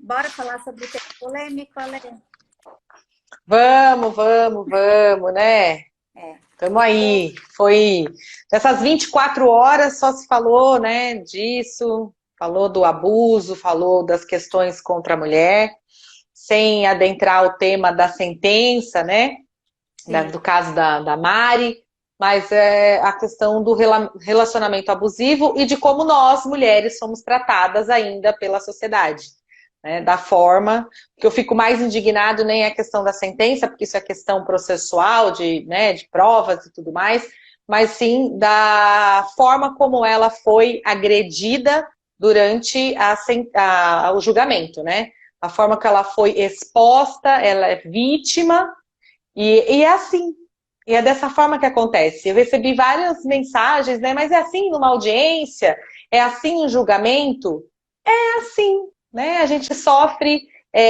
Bora falar sobre o tema polêmico, Ale? Vamos, né? É. Tamo aí. Foi nessas 24 horas só se falou, né, disso, falou do abuso, falou das questões contra a mulher, sem adentrar o tema da sentença, né? Sim. Do caso da Mari, mas é a questão do relacionamento abusivo e de como nós, mulheres, somos tratadas ainda pela sociedade. Né, da forma que eu fico mais indignado nem é a questão da sentença, porque isso é questão processual, né, de provas e tudo mais, mas sim da forma como ela foi agredida durante o julgamento, né? A forma que ela foi exposta, ela é vítima, e é assim, e é dessa forma que acontece. Eu recebi várias mensagens, né? Mas é assim numa audiência? É assim um julgamento? É assim, né? A gente sofre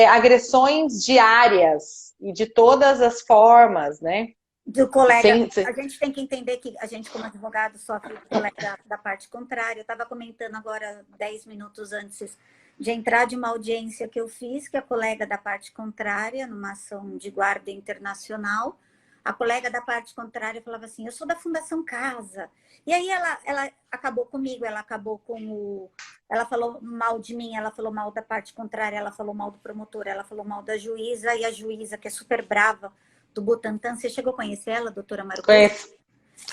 agressões diárias e de todas as formas, né? Do colega, Sem, a gente tem que entender que a gente, como advogado, sofre do colega da parte contrária. Eu estava comentando agora, 10 minutos antes de entrar de uma audiência que eu fiz, que a colega da parte contrária, numa ação de guarda internacional, a colega da parte contrária falava assim, eu sou da Fundação Casa. E aí ela acabou comigo, ela acabou com o... Ela falou mal de mim, ela falou mal da parte contrária, ela falou mal do promotor, ela falou mal da juíza, e a juíza, que é super brava, do Butantan. Você chegou a conhecer ela, a doutora Marucci?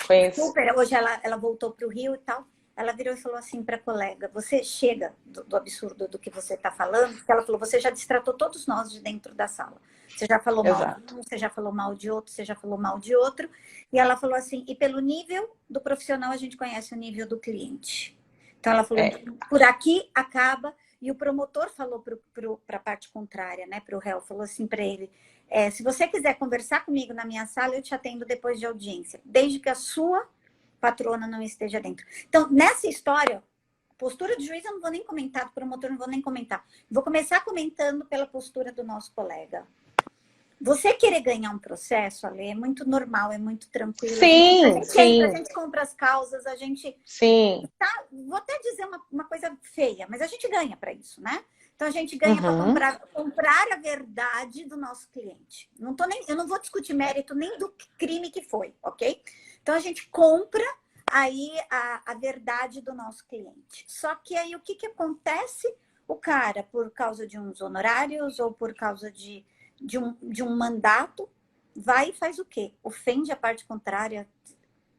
conheço. Super. Hoje ela voltou para o Rio e tal. Ela virou e falou assim para a colega, você chega do absurdo do que você está falando, porque ela falou, você já destratou todos nós de dentro da sala. Você já falou mal de Exato. um, você já falou mal de outro, você já falou mal de outro. E ela falou assim, e pelo nível do profissional, a gente conhece o nível do cliente. Então ela falou, É. por aqui acaba. E o promotor falou para a parte contrária, né, para o réu, falou assim para ele, se você quiser conversar comigo na minha sala, eu te atendo depois de audiência, desde que a sua patrona não esteja dentro. Então, nessa história, postura do juiz eu não vou nem comentar, do promotor eu não vou nem comentar. Vou começar comentando pela postura do nosso colega. Você querer ganhar um processo, Ale, é muito normal, é muito tranquilo. Sim, A sim, gente compra as causas, a gente... sim. Tá, vou até dizer uma coisa feia, mas a gente ganha para isso, né? Então a gente ganha para Uhum. comprar a verdade do nosso cliente. Eu não vou discutir mérito nem do crime que foi, ok? Então a gente compra aí a verdade do nosso cliente. Só que aí o que acontece? O cara, por causa de uns honorários ou por causa de um mandato, vai e faz o quê? Ofende a parte contrária,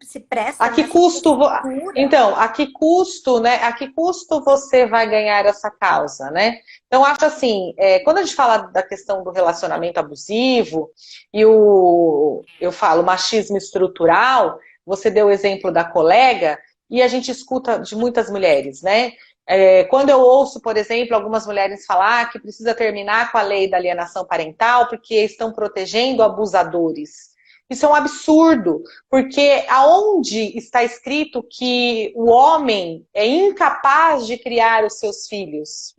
se A presta que nessa custo, postura. então, a que custo, né? A que custo você vai ganhar essa causa, né? Então, acho assim, quando a gente fala da questão do relacionamento abusivo e eu falo machismo estrutural, você deu o exemplo da colega e a gente escuta de muitas mulheres, né? Quando eu ouço, por exemplo, algumas mulheres falar que precisa terminar com a lei da alienação parental porque estão protegendo abusadores. Isso é um absurdo, porque aonde está escrito que o homem é incapaz de criar os seus filhos?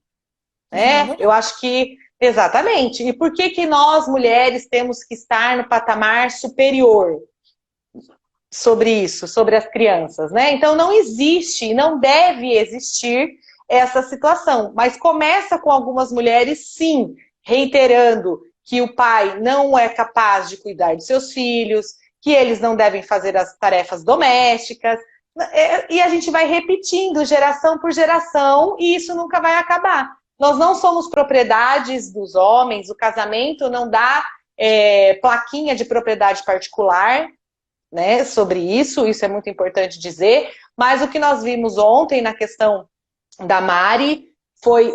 Nenhuma. Eu acho que, exatamente. E por que que nós, mulheres, temos que estar no patamar superior sobre isso, sobre as crianças, né? Então não existe, não deve existir essa situação. Mas começa com algumas mulheres, sim, reiterando que o pai não é capaz de cuidar de seus filhos, que eles não devem fazer as tarefas domésticas, e a gente vai repetindo geração por geração e isso nunca vai acabar. Nós não somos propriedades dos homens, o casamento não dá plaquinha de propriedade particular, né, sobre isso é muito importante dizer, mas o que nós vimos ontem na questão da Mari foi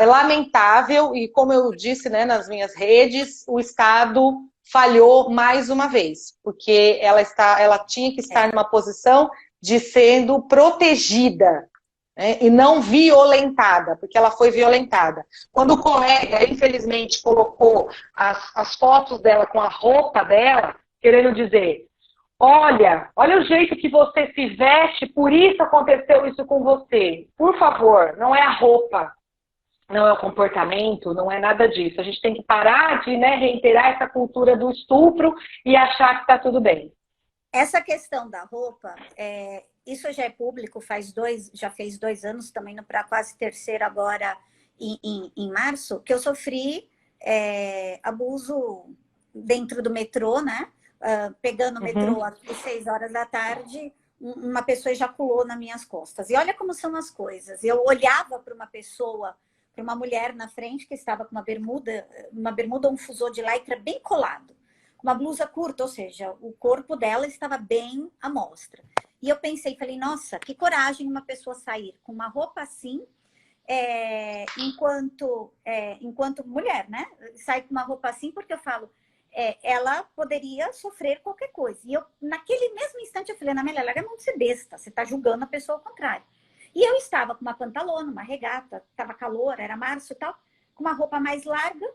lamentável e, como eu disse, né, nas minhas redes, o Estado falhou mais uma vez, porque ela tinha que estar numa posição de sendo protegida, né, e não violentada, porque ela foi violentada. Quando o colega, infelizmente, colocou as fotos dela com a roupa dela, querendo dizer, olha o jeito que você se veste, por isso aconteceu isso com você. Por favor, não é a roupa, não é o comportamento, não é nada disso. A gente tem que parar de, né, reiterar essa cultura do estupro e achar que está tudo bem. Essa questão da roupa, isso já é público, já fez 2 anos, também para quase terceiro agora, em março, que eu sofri abuso dentro do metrô, né? Pegando o metrô às 6 horas da tarde, uma pessoa ejaculou nas minhas costas. E olha como são as coisas. Eu olhava para uma pessoa, para uma mulher na frente que estava com uma bermuda ou um fusô de lycra bem colado, com uma blusa curta, ou seja, o corpo dela estava bem à mostra. E eu pensei, falei, nossa, que coragem uma pessoa sair com uma roupa assim, enquanto mulher, né? Sai com uma roupa assim, porque eu falo, ela poderia sofrer qualquer coisa. E eu, naquele mesmo instante, eu falei, Ana Amélia, larga a mão de ser besta, você está julgando a pessoa ao contrário. E eu estava com uma pantalona, uma regata, estava calor, era março e tal, com uma roupa mais larga,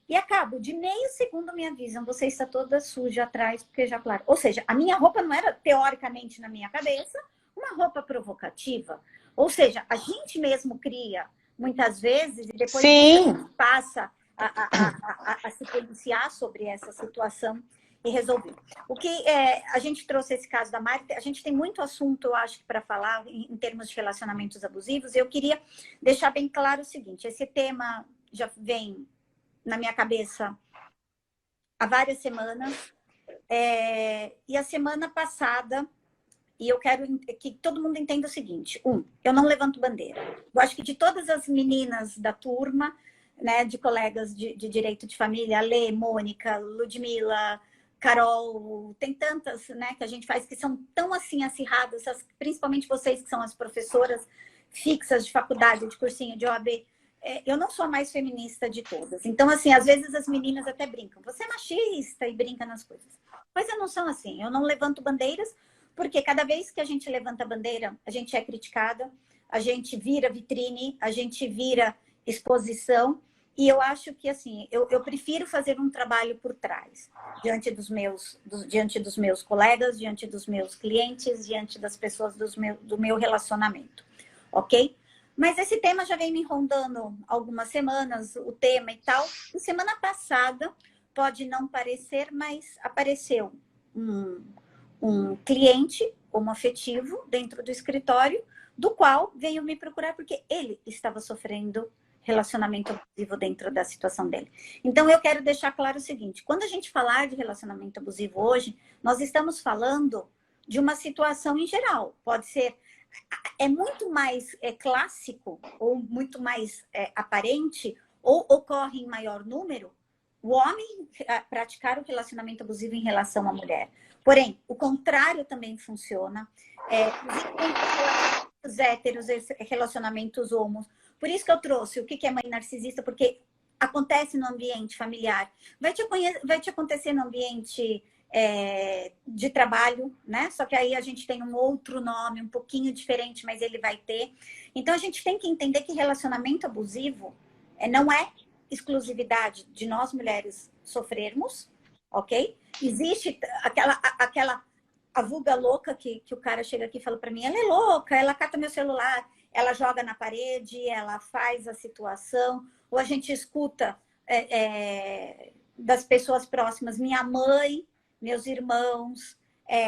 e a cabo de meio segundo me avisam, você está toda suja atrás, porque já claro. Ou seja, a minha roupa não era, teoricamente, na minha cabeça, uma roupa provocativa. Ou seja, a gente mesmo cria, muitas vezes, e depois a gente passa a se policiar sobre essa situação e resolver. O que a gente trouxe esse caso da Mari, a gente tem muito assunto, eu acho, para falar em termos de relacionamentos abusivos. Eu queria deixar bem claro o seguinte, esse tema já vem na minha cabeça há várias semanas, e a semana passada, e eu quero que todo mundo entenda o seguinte, eu não levanto bandeira. Eu acho que de todas as meninas da turma, né, de colegas de direito de família, Lê, Mônica, Ludmila, Carol, tem tantas, né, que a gente faz que são tão assim acirradas, principalmente vocês que são as professoras fixas de faculdade, de cursinho, de OAB, eu não sou a mais feminista de todas. Então, assim, às vezes as meninas até brincam. Você é machista e brinca nas coisas. Mas eu não sou assim. Eu não levanto bandeiras, porque cada vez que a gente levanta bandeira, a gente é criticada, a gente vira vitrine, a gente vira exposição. E eu acho que, assim, eu prefiro fazer um trabalho por trás, diante dos meus colegas, diante dos meus clientes, diante das pessoas do meu relacionamento. Ok? Mas esse tema já vem me rondando algumas semanas, o tema e tal. E semana passada, pode não parecer, mas apareceu um cliente homoafetivo dentro do escritório, do qual veio me procurar porque ele estava sofrendo relacionamento abusivo dentro da situação dele. Então, eu quero deixar claro o seguinte, quando a gente falar de relacionamento abusivo hoje, nós estamos falando de uma situação em geral. Pode ser... É muito mais clássico ou muito mais aparente ou ocorre em maior número o homem praticar o relacionamento abusivo em relação à mulher. Porém, o contrário também funciona. Os héteros, relacionamentos homos. Por isso que eu trouxe o que é mãe narcisista, porque acontece no ambiente familiar. Vai te acontecer no ambiente... de trabalho, né? Só que aí a gente tem um outro nome, um pouquinho diferente, mas ele vai ter. Então, a gente tem que entender que relacionamento abusivo não é exclusividade de nós mulheres sofrermos, ok? Existe a vulga louca que o cara chega aqui e fala para mim, ela é louca, ela cata meu celular, ela joga na parede, ela faz a situação, ou a gente escuta das pessoas próximas, minha mãe, meus irmãos,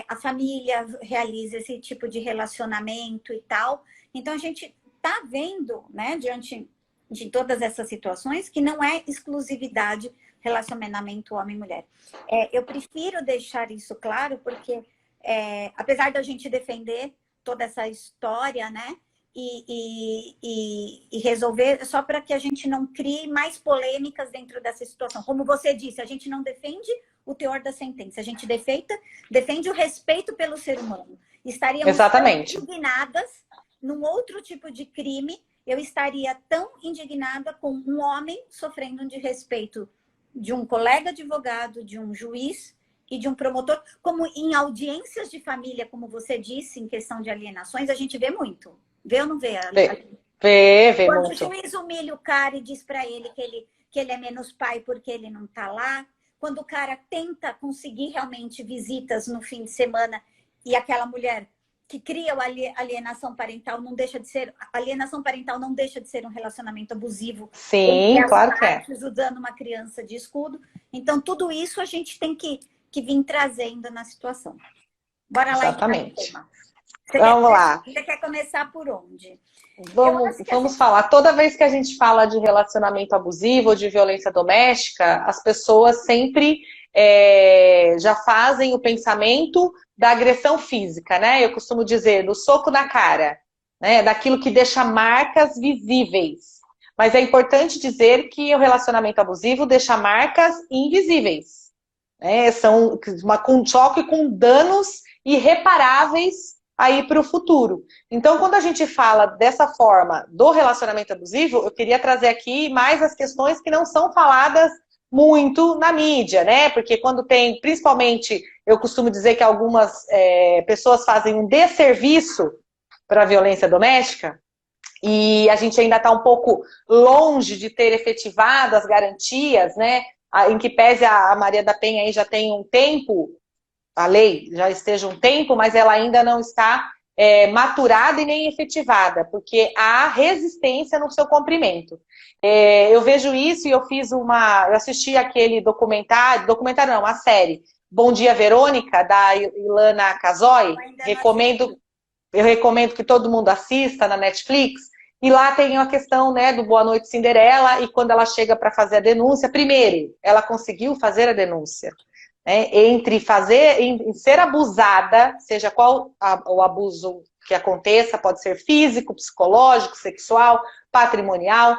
a família realiza esse tipo de relacionamento e tal. Então, a gente está vendo, né, diante de todas essas situações, que não é exclusividade relacionamento homem-mulher. Eu prefiro deixar isso claro, porque apesar da gente defender toda essa história, né, e resolver, só para que a gente não crie mais polêmicas dentro dessa situação. Como você disse, a gente não defende o teor da sentença, a gente defende o respeito pelo ser humano. Estaríamos indignadas num outro tipo de crime, eu estaria tão indignada com um homem sofrendo um desrespeito de um colega advogado, de um juiz e de um promotor, como em audiências de família, como você disse, em questão de alienações, a gente vê muito. Vê ou não vê? Vê quando muito. o juiz humilha o cara e diz para ele que ele é menos pai porque ele não está lá, quando o cara tenta conseguir realmente visitas no fim de semana e aquela mulher que cria a alienação parental não deixa de ser... A alienação parental não deixa de ser um relacionamento abusivo. Sim, claro que é. Usando uma criança de escudo. Então, tudo isso a gente tem que vir trazendo na situação. Bora lá. Exatamente. Vamos lá. Você quer começar por onde? Vamos falar. Toda vez que a gente fala de relacionamento abusivo ou de violência doméstica, as pessoas sempre já fazem o pensamento da agressão física, né? Eu costumo dizer do soco na cara, né? Daquilo que deixa marcas visíveis. Mas é importante dizer que o relacionamento abusivo deixa marcas invisíveis, né? São um choque com danos irreparáveis aí para o futuro. Então, quando a gente fala dessa forma do relacionamento abusivo, eu queria trazer aqui mais as questões que não são faladas muito na mídia, né? Porque quando tem, principalmente, eu costumo dizer que algumas pessoas fazem um desserviço para a violência doméstica, e a gente ainda está um pouco longe de ter efetivado as garantias, né? Em que pese a Maria da Penha aí já tem um tempo, a lei já esteja um tempo, mas ela ainda não está maturada e nem efetivada, porque há resistência no seu cumprimento. Eu vejo isso e eu assisti aquele documentário não, a série Bom Dia Verônica, da Ilana Casoy, eu recomendo que todo mundo assista na Netflix, e lá tem a questão, né, do Boa Noite Cinderela, e quando ela chega para fazer a denúncia, primeiro, ela conseguiu fazer a denúncia, em ser abusada, seja qual o abuso que aconteça, pode ser físico, psicológico, sexual, patrimonial.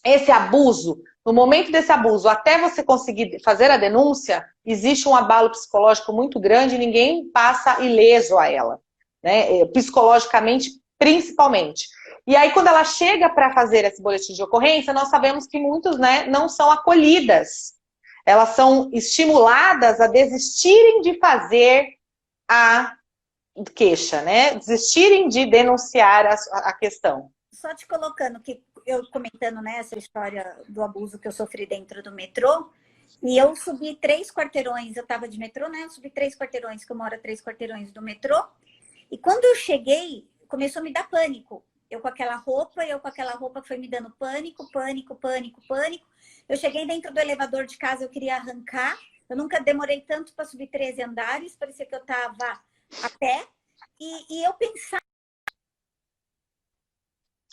Esse abuso, no momento desse abuso, até você conseguir fazer a denúncia, existe um abalo psicológico muito grande e ninguém passa ileso a ela, né? Psicologicamente, principalmente. E aí, quando ela chega para fazer esse boletim de ocorrência, nós sabemos que muitos, né, não são acolhidas. Elas são estimuladas a desistirem de fazer a queixa, né? Desistirem de denunciar a questão. Só te colocando, que eu comentando, né, essa história do abuso que eu sofri dentro do metrô, e eu subi 3 quarteirões, eu estava de metrô, né? Eu subi 3 quarteirões, que eu moro a 3 quarteirões do metrô, e quando eu cheguei, começou a me dar pânico. Eu com aquela roupa foi me dando pânico, pânico, pânico, pânico. Eu cheguei dentro do elevador de casa, eu queria arrancar. Eu nunca demorei tanto para subir 13 andares, parecia que eu estava a pé. E eu pensava...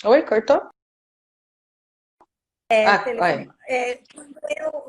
Oi, cortou?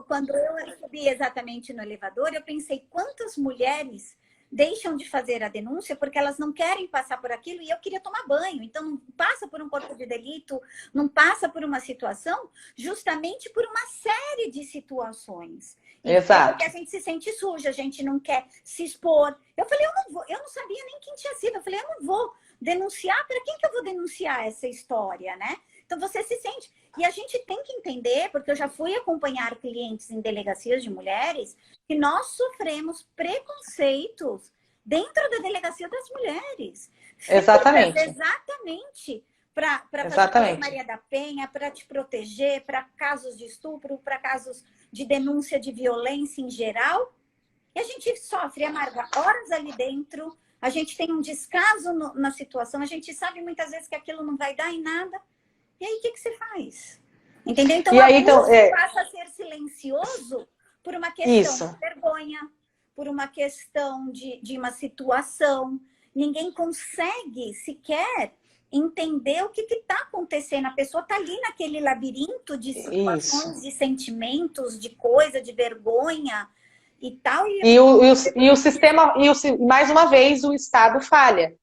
Quando eu subi exatamente no elevador, eu pensei quantas mulheres deixam de fazer a denúncia porque elas não querem passar por aquilo, e eu queria tomar banho. Então, não passa por um corpo de delito, não passa por uma situação, justamente por uma série de situações. Exato. Porque a gente se sente suja, a gente não quer se expor. Eu falei, eu não vou, eu não sabia nem quem tinha sido. Eu falei, eu não vou denunciar, para quem que eu vou denunciar essa história, né? Então, você se sente... E a gente tem que entender, porque eu já fui acompanhar clientes em delegacias de mulheres, que nós sofremos preconceitos dentro da delegacia das mulheres. Exatamente. Exatamente. Para fazer Maria da Penha, para te proteger, para casos de estupro, para casos de denúncia de violência em geral. E a gente sofre, amarga horas ali dentro, a gente tem um descaso na situação, a gente sabe muitas vezes que aquilo não vai dar em nada. E aí, o que você faz? Entendeu? Então, o abuso passa a ser silencioso por uma questão de vergonha, por uma questão de uma situação. Ninguém consegue sequer entender o que está acontecendo. A pessoa está ali naquele labirinto de situações, de sentimentos, de coisa, de vergonha e tal. E o sistema, mais uma vez, o Estado falha.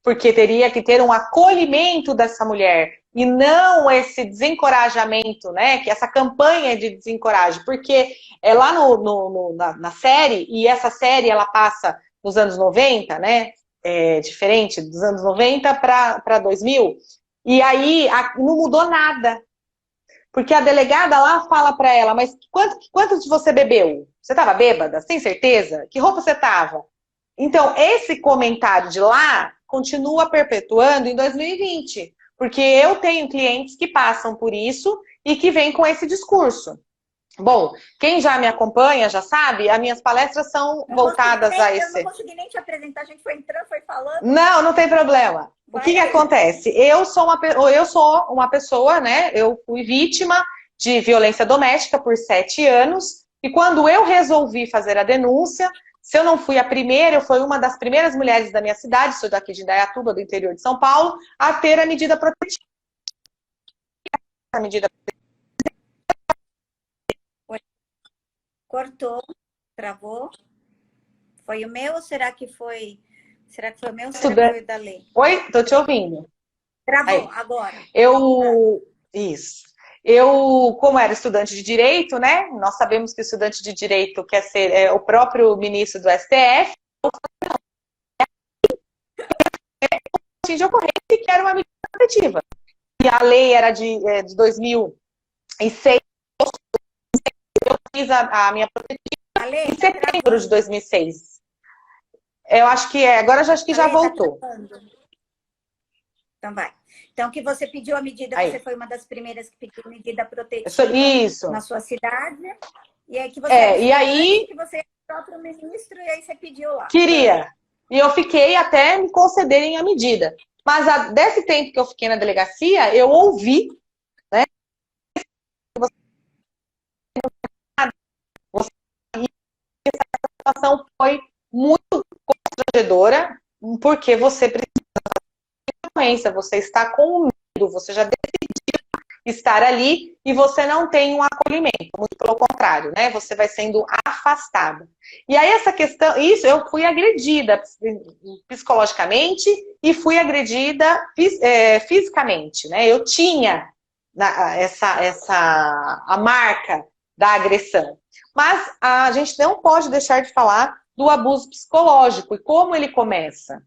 Porque teria que ter um acolhimento dessa mulher e não esse desencorajamento, né? Que essa campanha de desencoraje, porque é lá na série, e essa série ela passa nos anos 90, né? Diferente dos anos 90 para 2000, e aí não mudou nada. Porque a delegada lá fala para ela, mas quanto de você bebeu? Você estava bêbada? Você tem certeza? Que roupa você estava? Então, esse comentário de lá continua perpetuando em 2020, porque eu tenho clientes que passam por isso e que vêm com esse discurso. Bom, quem já me acompanha já sabe, as minhas palestras são voltadas a esse... Eu não consegui nem te apresentar, a gente foi entrando, foi falando. Não tem problema. O que acontece? Eu sou uma pessoa, né? Eu fui vítima de violência doméstica por 7 anos, e quando eu resolvi fazer a denúncia, Se eu não fui a primeira, eu fui uma das primeiras mulheres da minha cidade, sou daqui de Indaiatuba, do interior de São Paulo, a ter a medida protetiva. A medida Cortou, travou. Foi o meu ou será que foi... Será que foi o meu ou será que foi o da Lê? Oi, tô te ouvindo. Travou, agora. Isso. Eu, como era estudante de Direito, né? Nós sabemos que o estudante de Direito quer ser o próprio ministro do STF. De ocorrência que era uma medida protetiva. E a lei era de 2006. Eu fiz a minha protetiva em setembro de 2006. Eu acho que agora acho que já voltou. Então vai. Então, que você pediu a medida, você foi uma das primeiras que pediu medida protetiva isso. Na sua cidade. E aí que você que você é o próprio ministro, e aí você pediu lá. Queria. E eu fiquei até me concederem a medida. Mas desse tempo que eu fiquei na delegacia, eu ouvi, né? Essa situação foi muito constrangedora, porque você precisa de doença, você está com medo, você já decidiu estar ali e você não tem um acolhimento, muito pelo contrário, né? Você vai sendo afastada. E aí essa questão, isso eu fui agredida psicologicamente e fui agredida fisicamente, né? Eu tinha a marca da agressão. Mas a gente não pode deixar de falar do abuso psicológico e como ele começa,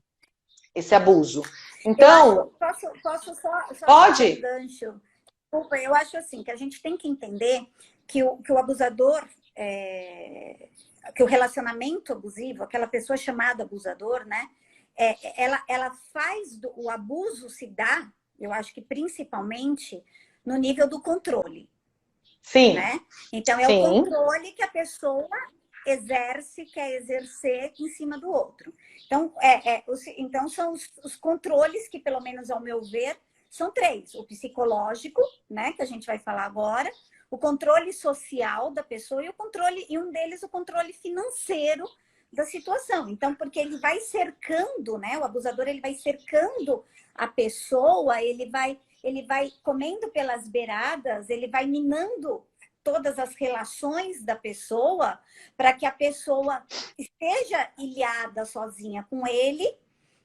esse abuso. Então... Posso só pode? dar um gancho? Desculpa, eu acho assim, que a gente tem que entender que o abusador, que o relacionamento abusivo, aquela pessoa chamada abusador, né? Ela faz o abuso se dá, eu acho que principalmente no nível do controle. Sim. Né? Então, é o controle que a pessoa quer exercer em cima do outro. Então, então são os controles que, pelo menos ao meu ver, são 3. O psicológico, né, que a gente vai falar agora, o controle social da pessoa e um deles o controle financeiro da situação. Então, porque ele vai cercando, né, o abusador ele vai cercando a pessoa, ele vai comendo pelas beiradas, ele vai minando todas as relações da pessoa para que a pessoa esteja ilhada sozinha com ele,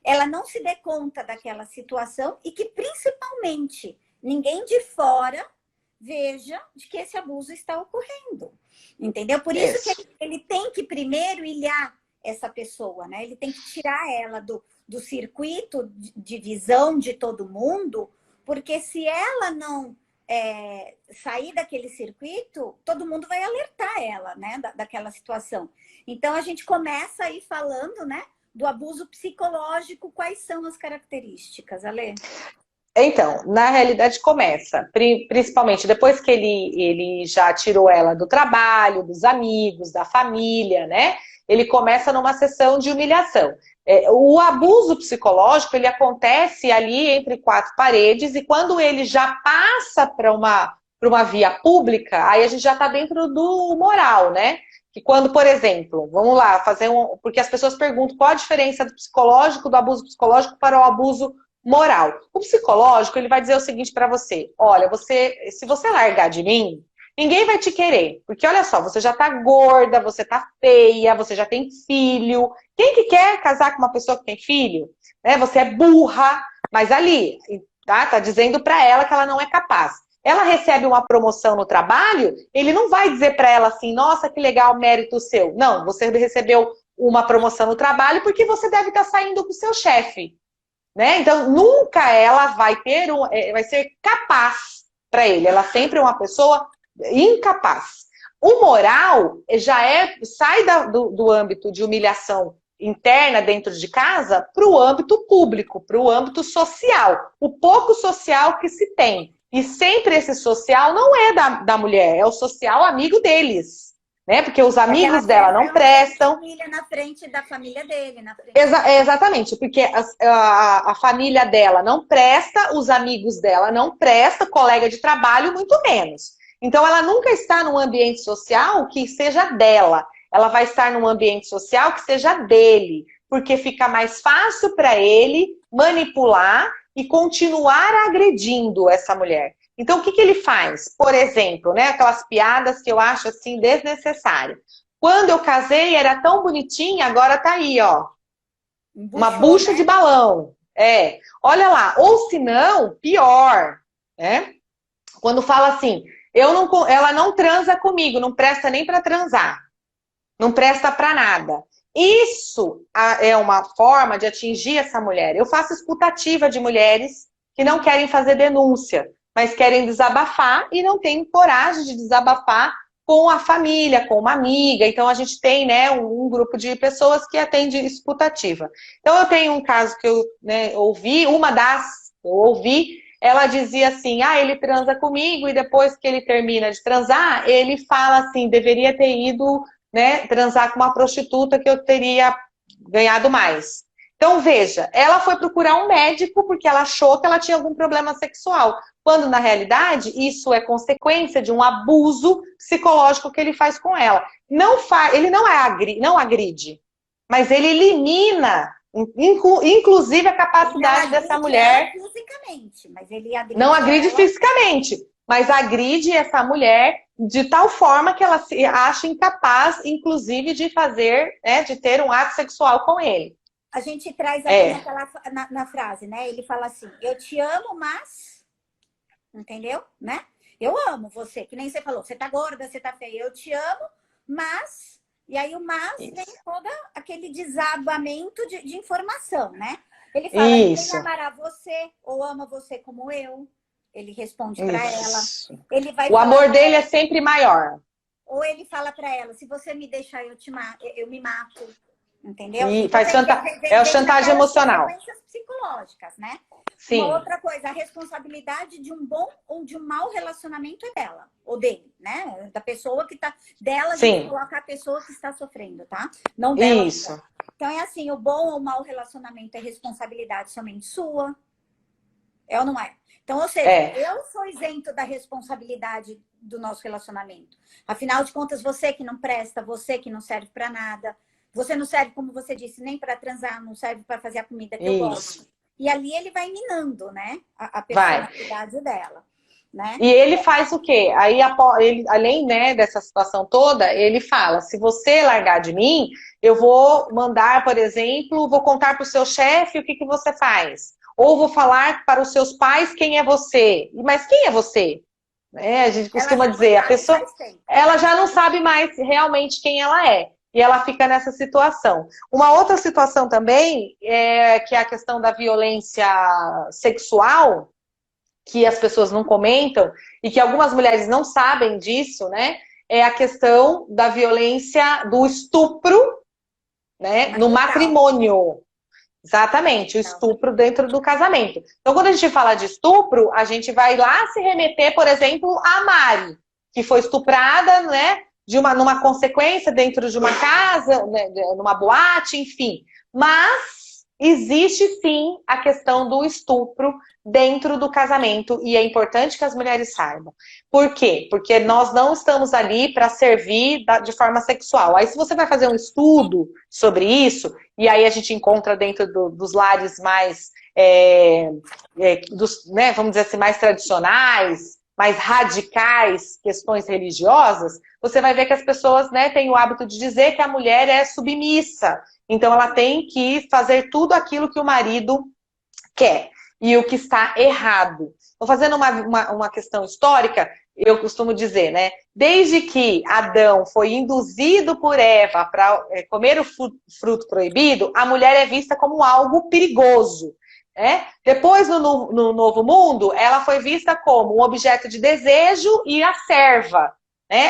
ela não se dê conta daquela situação e que, principalmente, ninguém de fora veja de que esse abuso está ocorrendo. Entendeu? Por isso que ele tem que primeiro ilhar essa pessoa, né? Ele tem que tirar ela do circuito de visão de todo mundo, porque se ela não sair daquele circuito, todo mundo vai alertar ela, né, daquela situação. Então, a gente começa aí falando, né, do abuso psicológico. Quais são as características, Alê? Então, na realidade começa, principalmente depois que ele já tirou ela do trabalho, dos amigos, da família, né? Ele começa numa sessão de humilhação. O abuso psicológico, ele acontece ali entre 4 paredes e quando ele já passa para uma via pública, aí a gente já está dentro do moral, né? Que quando, por exemplo, vamos lá, porque as pessoas perguntam qual a diferença do psicológico, do abuso psicológico para o abuso moral. O psicológico, ele vai dizer o seguinte para você: olha, se você largar de mim, ninguém vai te querer. Porque olha só, você já tá gorda, você tá feia, você já tem filho. Quem que quer casar com uma pessoa que tem filho? Né? Você é burra, mas ali, tá dizendo para ela que ela não é capaz. Ela recebe uma promoção no trabalho, ele não vai dizer para ela assim, nossa, que legal, mérito seu. Não, você recebeu uma promoção no trabalho porque você deve estar saindo com o seu chefe. Né? Então, nunca ela vai ser capaz para ele. Ela sempre é uma pessoa incapaz. O moral sai do âmbito de humilhação interna dentro de casa para o âmbito público, para o âmbito social. O pouco social que se tem. E sempre esse social não é da mulher, é o social amigo deles. Né? Porque os amigos dela não prestam. Família na frente da família dele. Exatamente, porque a família dela não presta, os amigos dela não prestam, colega de trabalho muito menos. Então ela nunca está num ambiente social que seja dela. ela vai estar num ambiente social que seja dele, porque fica mais fácil para ele manipular e continuar agredindo essa mulher. Então, o que ele faz? Por exemplo, né, aquelas piadas que eu acho assim desnecessárias. Quando eu casei, era tão bonitinha, agora tá aí, ó. Uma bucha, né, de balão. Olha lá. Ou se não, pior, né? Quando fala assim, ela não transa comigo, não presta nem para transar. Não presta para nada. Isso é uma forma de atingir essa mulher. Eu faço escutativa de mulheres que não querem fazer denúncia, mas querem desabafar e não têm coragem de desabafar com a família, com uma amiga. Então, a gente tem, né, um grupo de pessoas que atende escutativa. Então, eu tenho um caso que eu, né, ouvi, ela dizia assim, ele transa comigo e depois que ele termina de transar, ele fala assim, deveria ter ido, né, transar com uma prostituta que eu teria ganhado mais. Então, veja, ela foi procurar um médico porque ela achou que ela tinha algum problema sexual, quando, na realidade, isso é consequência de um abuso psicológico que ele faz com ela. Ele não agride, mas ele elimina, inclusive, a capacidade dessa mulher... Fisicamente, mas ele agride não agride fisicamente, mas agride essa mulher de tal forma que ela se acha incapaz, inclusive, de fazer, né, de ter um ato sexual com ele. A gente traz aqui na frase, né? Ele fala assim, eu te amo, mas... Entendeu? Né? Eu amo você, que nem você falou, você tá gorda, você tá feia, eu te amo, mas... E aí o mas vem todo aquele desabamento de informação, né? Ele fala, ninguém amará você ou ama você como eu. Ele responde para ela. Ele vai o amor dele é sempre maior. Ou ele fala para ela, se você me deixar, eu me mato. Entendeu? E faz é o chantagem emocional. Consequências psicológicas, né? Sim. Uma outra coisa, a responsabilidade de um bom ou de um mau relacionamento é dela, ou dele, né? Da pessoa que tá... Dela, a gente coloca a pessoa que está sofrendo, tá? Não dela. Isso. Então é assim, o bom ou mau relacionamento é responsabilidade somente sua. É ou não é? Então, ou seja, eu sou isento da responsabilidade do nosso relacionamento. Afinal de contas, você que não presta, você que não serve para nada, você não serve, como você disse, nem para transar, não serve para fazer a comida que eu gosto. E ali ele vai minando, né? A personalidade dela. Né? E ele faz o quê? Aí, ele, além, né, dessa situação toda, ele fala, se você largar de mim, eu vou mandar, por exemplo, vou contar para o seu chefe o que você faz. Ou vou falar para os seus pais quem é você. Mas quem é você? A gente costuma dizer, a pessoa, ela já não sabe mais realmente quem ela é. E ela fica nessa situação. Uma outra situação também, que é a questão da violência sexual, que as pessoas não comentam, e que algumas mulheres não sabem disso, né? É a questão da violência do estupro, né? No matrimônio. Exatamente, o estupro dentro do casamento. Então, quando a gente fala de estupro, a gente vai lá se remeter, por exemplo, a Mari, que foi estuprada, né? Numa consequência dentro de uma casa, né, numa boate, enfim. Mas existe sim a questão do estupro dentro do casamento e é importante que as mulheres saibam. Por quê? Porque nós não estamos ali para servir de forma sexual. Aí se você vai fazer um estudo sobre isso, e aí a gente encontra dentro dos lares mais, né, vamos dizer assim, mais tradicionais, mais radicais, questões religiosas, você vai ver que as pessoas, né, têm o hábito de dizer que a mulher é submissa. Então, ela tem que fazer tudo aquilo que o marido quer. E o que está errado. Então, fazendo uma questão histórica, eu costumo dizer, né? Desde que Adão foi induzido por Eva para comer o fruto proibido, a mulher é vista como algo perigoso. Depois, no Novo Mundo, ela foi vista como um objeto de desejo e a serva.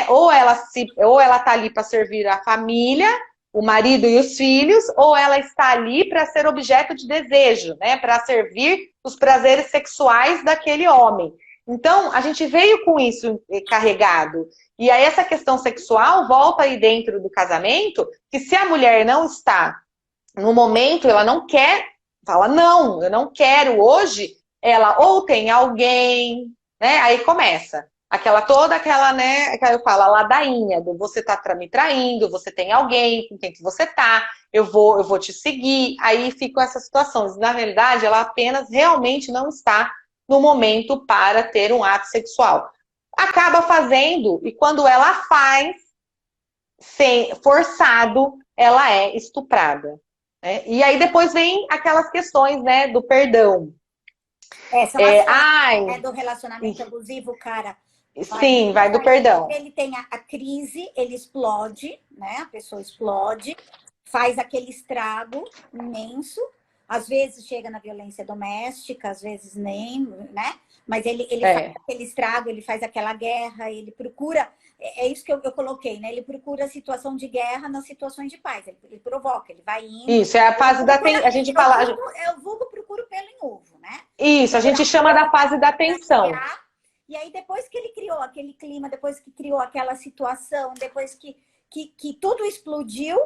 Ou ela está ali para servir a família, o marido e os filhos, ou ela está ali para ser objeto de desejo, né? Para servir os prazeres sexuais daquele homem. Então, a gente veio com isso carregado. E aí essa questão sexual volta aí dentro do casamento, que se a mulher não está no momento, ela não quer, fala, não, eu não quero hoje, ela ou tem alguém, né? Aí começa. toda aquela, né, que eu falo, a ladainha do você tá me traindo, você tem alguém com quem que você tá, eu vou te seguir, aí ficam essas situações. Na realidade, ela apenas realmente não está no momento para ter um ato sexual. Acaba fazendo, e quando ela faz, sem forçado, ela é estuprada. Né? E aí depois vem aquelas questões, né, do perdão. São as fases, Ai, né, do relacionamento abusivo, cara. sim, vai do perdão. Ele tem a crise, ele explode, né? A pessoa explode, faz aquele estrago imenso. Às vezes chega na violência doméstica, às vezes nem, né? Mas ele faz aquele estrago, ele faz aquela guerra, ele procura. É isso que eu coloquei, né? Ele procura a situação de guerra nas situações de paz. Ele provoca, ele vai indo. Isso, é a fase da tensão. A gente fala. Eu vulgo procuro pelo em ovo, né? Isso, a gente chama da fase da tensão. E aí, depois que ele criou aquele clima, depois que criou aquela situação, depois que tudo explodiu,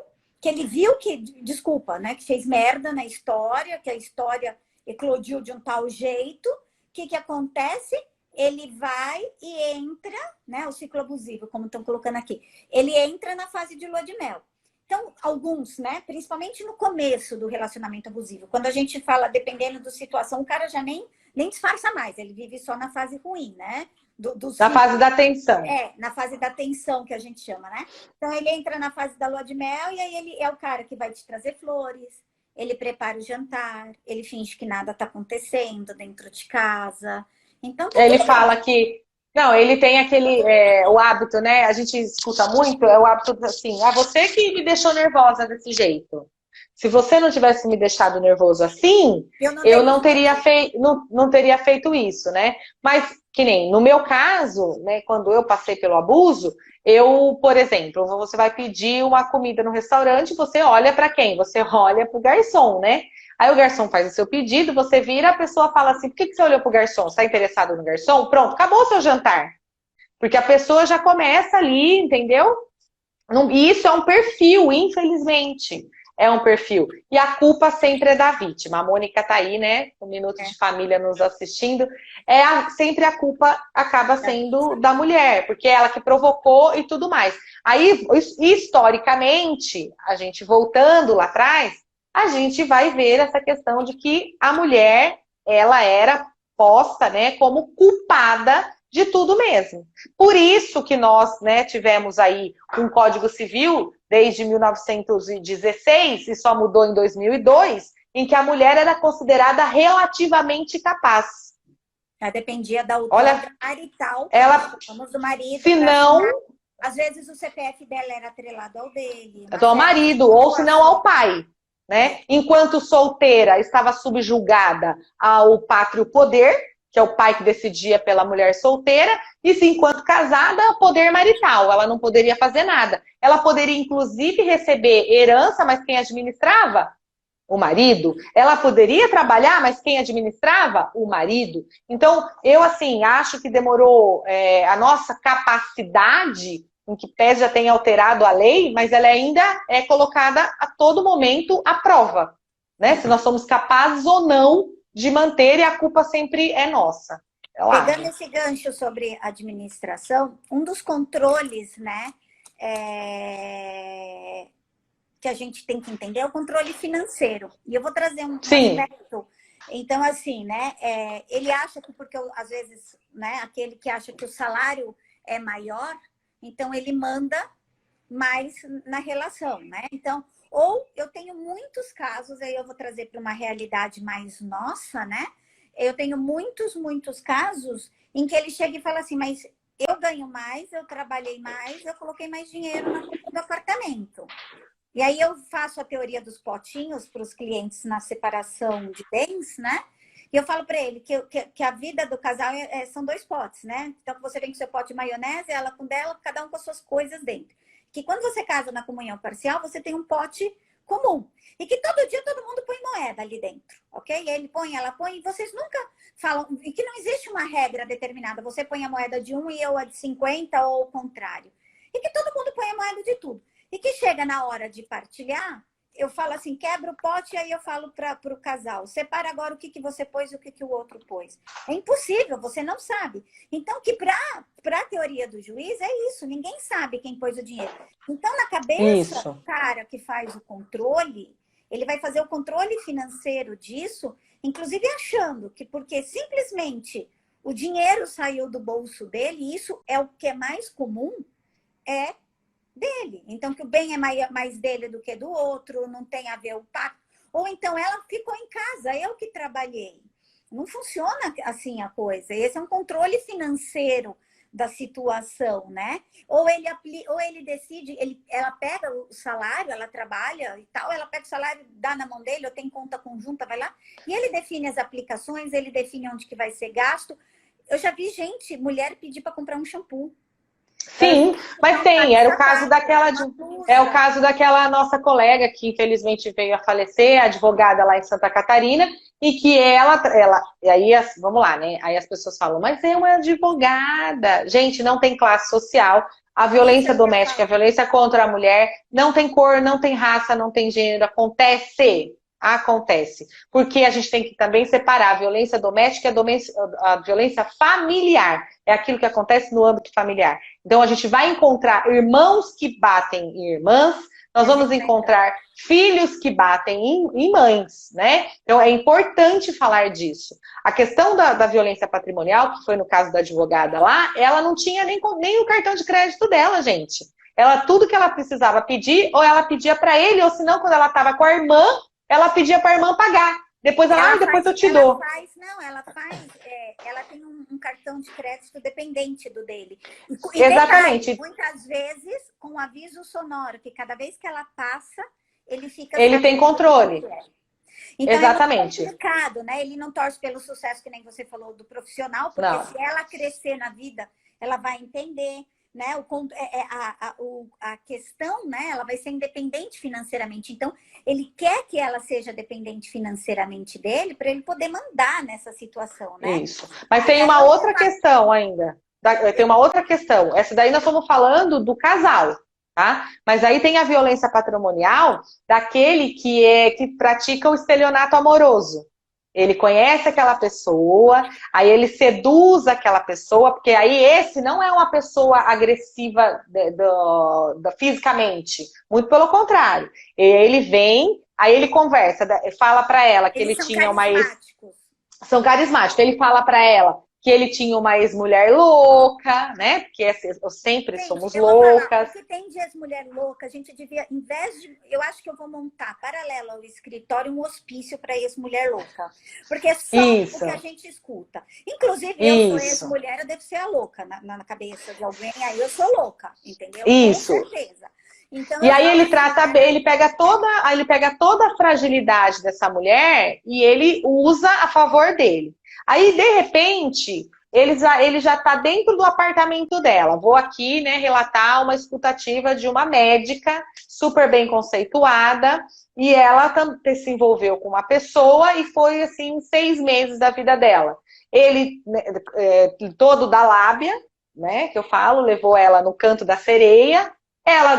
que ele viu que, desculpa, né, que fez merda na história, que a história eclodiu de um tal jeito, o que acontece? Ele vai e entra, né, o ciclo abusivo, como estão colocando aqui, ele entra na fase de lua de mel. Então, alguns, né, principalmente no começo do relacionamento abusivo, quando a gente fala, dependendo da situação, o cara já nem disfarça mais, ele vive só na fase ruim, né? Na fase da tensão. Na fase da tensão que a gente chama, né? Então ele entra na fase da lua de mel e aí ele é o cara que vai te trazer flores, ele prepara o jantar, ele finge que nada tá acontecendo dentro de casa. Então ele fala que não, ele tem aquele o hábito, né? A gente escuta muito, é o hábito assim, você que me deixou nervosa desse jeito. Se você não tivesse me deixado nervoso assim, eu não teria feito isso, né? Mas, que nem no meu caso, né, quando eu passei pelo abuso, por exemplo, você vai pedir uma comida no restaurante, você olha para quem? Você olha para o garçom, né? Aí o garçom faz o seu pedido, você vira, a pessoa fala assim, por que você olhou para o garçom? Você está interessado no garçom? Pronto, acabou o seu jantar. Porque a pessoa já começa ali, entendeu? E isso é um perfil, infelizmente. É um perfil. E a culpa sempre é da vítima. A Mônica tá aí, né? Um Minuto de Família nos assistindo. Sempre a culpa acaba sendo da mulher, porque é ela que provocou e tudo mais. Aí, historicamente, a gente voltando lá atrás, a gente vai ver essa questão de que a mulher, ela era posta, né, como culpada de tudo mesmo. Por isso que nós, né, tivemos aí um Código Civil desde 1916 e só mudou em 2002, em que a mulher era considerada relativamente capaz. Ela dependia da outorga marital, do marido. Se não, às vezes o CPF dela era atrelado ao dele. Ao marido, ou se não ao pai. Né? Enquanto solteira, estava subjugada ao pátrio poder, que é o pai que decidia pela mulher solteira, e se enquanto casada, poder marital, ela não poderia fazer nada. Ela poderia, inclusive, receber herança, mas quem administrava? O marido. Ela poderia trabalhar, mas quem administrava? O marido. Então, eu, assim, acho que demorou a nossa capacidade, em que pese já tenha alterado a lei, mas ela ainda é colocada a todo momento à prova, né? Se nós somos capazes ou não de manter, e a culpa sempre é nossa. Pegando esse gancho sobre administração, um dos controles, né, que a gente tem que entender é o controle financeiro. E eu vou trazer um aspecto. Então, assim, né, ele acha que, porque às vezes, né, aquele que acha que o salário é maior, então ele manda mais na relação, né? Então, ou eu tenho muitos casos, aí eu vou trazer para uma realidade mais nossa, né? Eu tenho muitos casos em que ele chega e fala assim, mas eu ganho mais, eu trabalhei mais, eu coloquei mais dinheiro na compra do apartamento. E aí eu faço a teoria dos potinhos para os clientes na separação de bens, né? E eu falo para ele que a vida do casal são 2 potes, né? Então você vem com seu pote de maionese, ela com dela, cada um com as suas coisas dentro. Que quando você casa na comunhão parcial, você tem um pote comum. E que todo dia todo mundo põe moeda ali dentro, ok? Ele põe, ela põe, e vocês nunca falam... E que não existe uma regra determinada. Você põe a moeda de 1 e eu a de 50 ou o contrário. E que todo mundo põe a moeda de tudo. E que chega na hora de partilhar, eu falo assim, quebra o pote, e aí eu falo para o casal, separa agora o que você pôs e o que o outro pôs. É impossível, você não sabe. Então, que para a teoria do juiz é isso, ninguém sabe quem pôs o dinheiro. Então, na cabeça Isso. do cara que faz o controle, ele vai fazer o controle financeiro disso, inclusive achando que porque simplesmente o dinheiro saiu do bolso dele, e isso é o que é mais comum, é dele. Então, que o bem é mais dele do que do outro, não tem a ver o pacto. Ou então ela ficou em casa, eu que trabalhei. Não funciona assim a coisa. Esse é um controle financeiro da situação, né? Ou ele decide, ela pega o salário, ela trabalha e tal, ela pega o salário, dá na mão dele, ou tem conta conjunta, vai lá, e ele define as aplicações, ele define onde que vai ser gasto. Eu já vi gente, mulher, pedir para comprar um shampoo. Sim, mas tem, era o caso daquela é o caso daquela nossa colega que infelizmente veio a falecer, advogada lá em Santa Catarina, e que e aí, vamos lá, né? Aí as pessoas falam, mas é uma advogada. Gente, não tem classe social. A violência doméstica, a violência contra a mulher, não tem cor, não tem raça, não tem gênero, acontece. Porque a gente tem que também separar a violência doméstica e a violência familiar. É aquilo que acontece no âmbito familiar. Então, a gente vai encontrar irmãos que batem em irmãs, nós vamos encontrar filhos que batem em mães, né? Então, é importante falar disso. A questão da violência patrimonial, que foi no caso da advogada lá, ela não tinha nem o cartão de crédito dela, gente. Tudo que ela precisava pedir, ou ela pedia para ele, ou senão, quando ela estava com a irmã, ela pedia para a irmã pagar. Depois depois eu te dou. Ela tem um cartão de crédito dependente do dele. E exatamente. Detalhe, muitas vezes com aviso sonoro, que cada vez que ela passa, ele fica... Ele tem controle. Então, exatamente. É muito complicado, né? Ele não torce pelo sucesso, que nem você falou, do profissional, porque não. Se ela crescer na vida, ela vai entender, né? A questão, né? Ela vai ser independente financeiramente. Então, ele quer que ela seja dependente financeiramente dele para ele poder mandar nessa situação, né? Isso. Mas tem uma outra questão ainda. Tem uma outra questão. Essa daí nós estamos falando do casal, tá? Mas aí tem a violência patrimonial daquele que pratica o estelionato amoroso. Ele conhece aquela pessoa, aí ele seduz aquela pessoa, porque aí esse não é uma pessoa agressiva fisicamente. Muito pelo contrário. Ele vem, aí ele conversa, fala pra ela que ele tinha uma ex... São carismáticos. Ele fala pra ela que ele tinha uma ex-mulher louca, né? Porque sempre somos loucas. O que tem de ex-mulher louca, a gente devia, em vez de... Eu acho que eu vou montar, paralelo ao escritório, um hospício para ex-mulher louca. Porque é só o que a gente escuta. Inclusive, eu sou ex-mulher, eu devo ser a louca na cabeça de alguém, aí eu sou louca, entendeu? Isso. Com certeza. Então, e aí ele trata bem, ele pega toda a fragilidade dessa mulher e ele usa a favor dele. Aí, de repente, ele já está dentro do apartamento dela. Vou aqui, né, relatar uma escutativa de uma médica super bem conceituada, e ela se envolveu com uma pessoa e foi, assim, 6 meses da vida dela. Ele, todo da lábia, né, que eu falo, levou ela no canto da sereia. Ela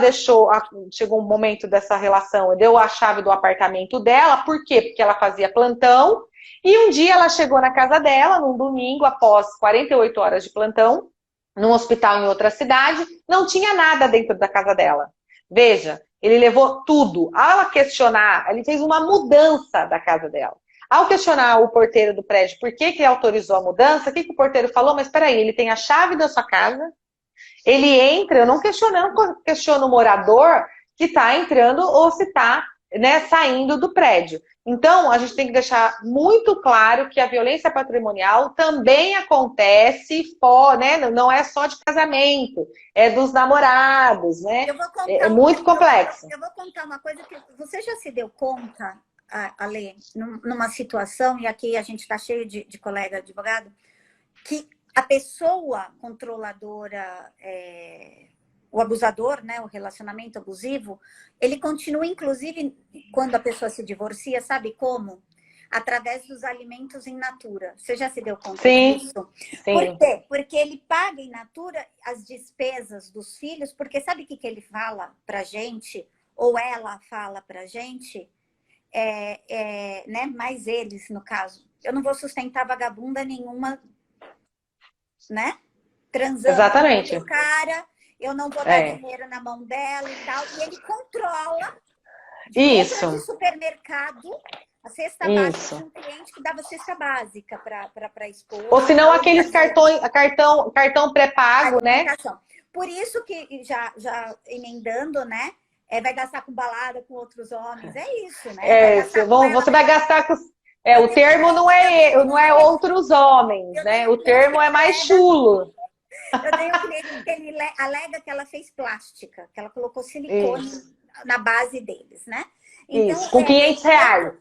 chegou um momento dessa relação, deu a chave do apartamento dela. Por quê? Porque ela fazia plantão. E um dia ela chegou na casa dela, num domingo, após 48 horas de plantão, num hospital em outra cidade, não tinha nada dentro da casa dela. Veja, ele levou tudo. Ao questionar, ele fez uma mudança da casa dela. Ao questionar o porteiro do prédio por que ele autorizou a mudança, o que o porteiro falou? Mas peraí, ele tem a chave da sua casa, ele entra, eu não questiono o morador que está entrando ou se está, né, saindo do prédio. Então, a gente tem que deixar muito claro que a violência patrimonial também acontece, né, não é só de casamento, é dos namorados, né? É muito complexo. Eu vou contar uma coisa que você já se deu conta, Ale, numa situação, e aqui a gente está cheio de colega advogado, que a pessoa controladora, o abusador, né, o relacionamento abusivo, ele continua, inclusive, quando a pessoa se divorcia, sabe como? Através dos alimentos in natura. Você já se deu conta disso? Sim. Por quê? Porque ele paga in natura as despesas dos filhos, porque sabe o que ele fala pra gente? ou ela fala pra gente, né, mais eles, no caso, eu não vou sustentar vagabunda nenhuma, né, transando com Exatamente. outro cara, eu não vou dar dinheiro na mão dela e tal, e ele controla de compra de Isso. supermercado a cesta básica de um cliente que dava cesta básica para a esposa. Ou se não, aqueles cartão pré-pago, né? Por isso que, já emendando, né? Vai gastar com balada com outros homens. É isso, né? Você vai gastar com... o termo não é outros homens, né? O termo é mais chulo. Eu tenho um cliente que ele alega que ela fez plástica, que ela colocou silicone na base deles, né? Então, isso, com R$500.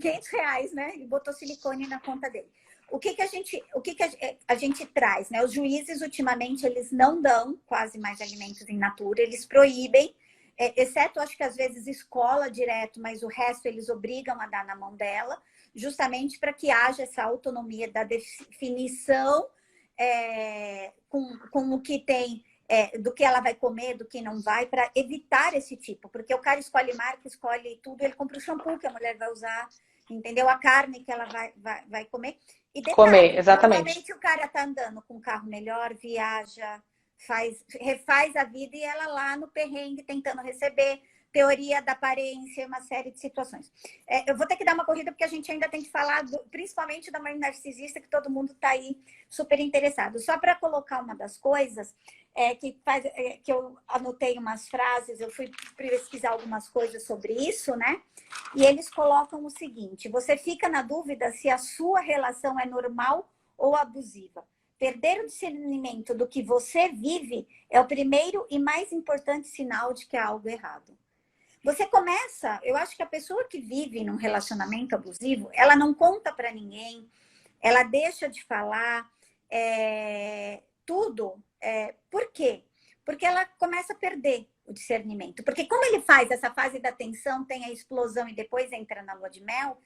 500 reais, né? E botou silicone na conta dele. O que a gente traz, né? Os juízes, ultimamente, eles não dão quase mais alimentos in natura, eles proíbem, exceto, acho que às vezes, escola direto, mas o resto eles obrigam a dar na mão dela, justamente para que haja essa autonomia da definição com o que tem, do que ela vai comer, do que não vai, para evitar esse tipo. Porque o cara escolhe marca, escolhe tudo, ele compra o shampoo que a mulher vai usar, entendeu? A carne que ela vai comer. E detalhe, exatamente. normalmente o cara tá andando com um carro melhor, viaja, refaz a vida e ela lá no perrengue tentando receber, teoria da aparência, uma série de situações. Eu vou ter que dar uma corrida porque a gente ainda tem que falar principalmente da mãe narcisista, que todo mundo está aí super interessado. Só para colocar uma das coisas que eu anotei umas frases, eu fui pesquisar algumas coisas sobre isso, né? E eles colocam o seguinte: você fica na dúvida se a sua relação é normal ou abusiva. Perder o discernimento do que você vive é o primeiro e mais importante sinal de que há algo errado. Você começa, eu acho que a pessoa que vive num relacionamento abusivo, ela não conta para ninguém, ela deixa de falar, tudo. Por quê? Porque ela começa a perder o discernimento. Porque como ele faz essa fase da tensão, tem a explosão e depois entra na lua de mel,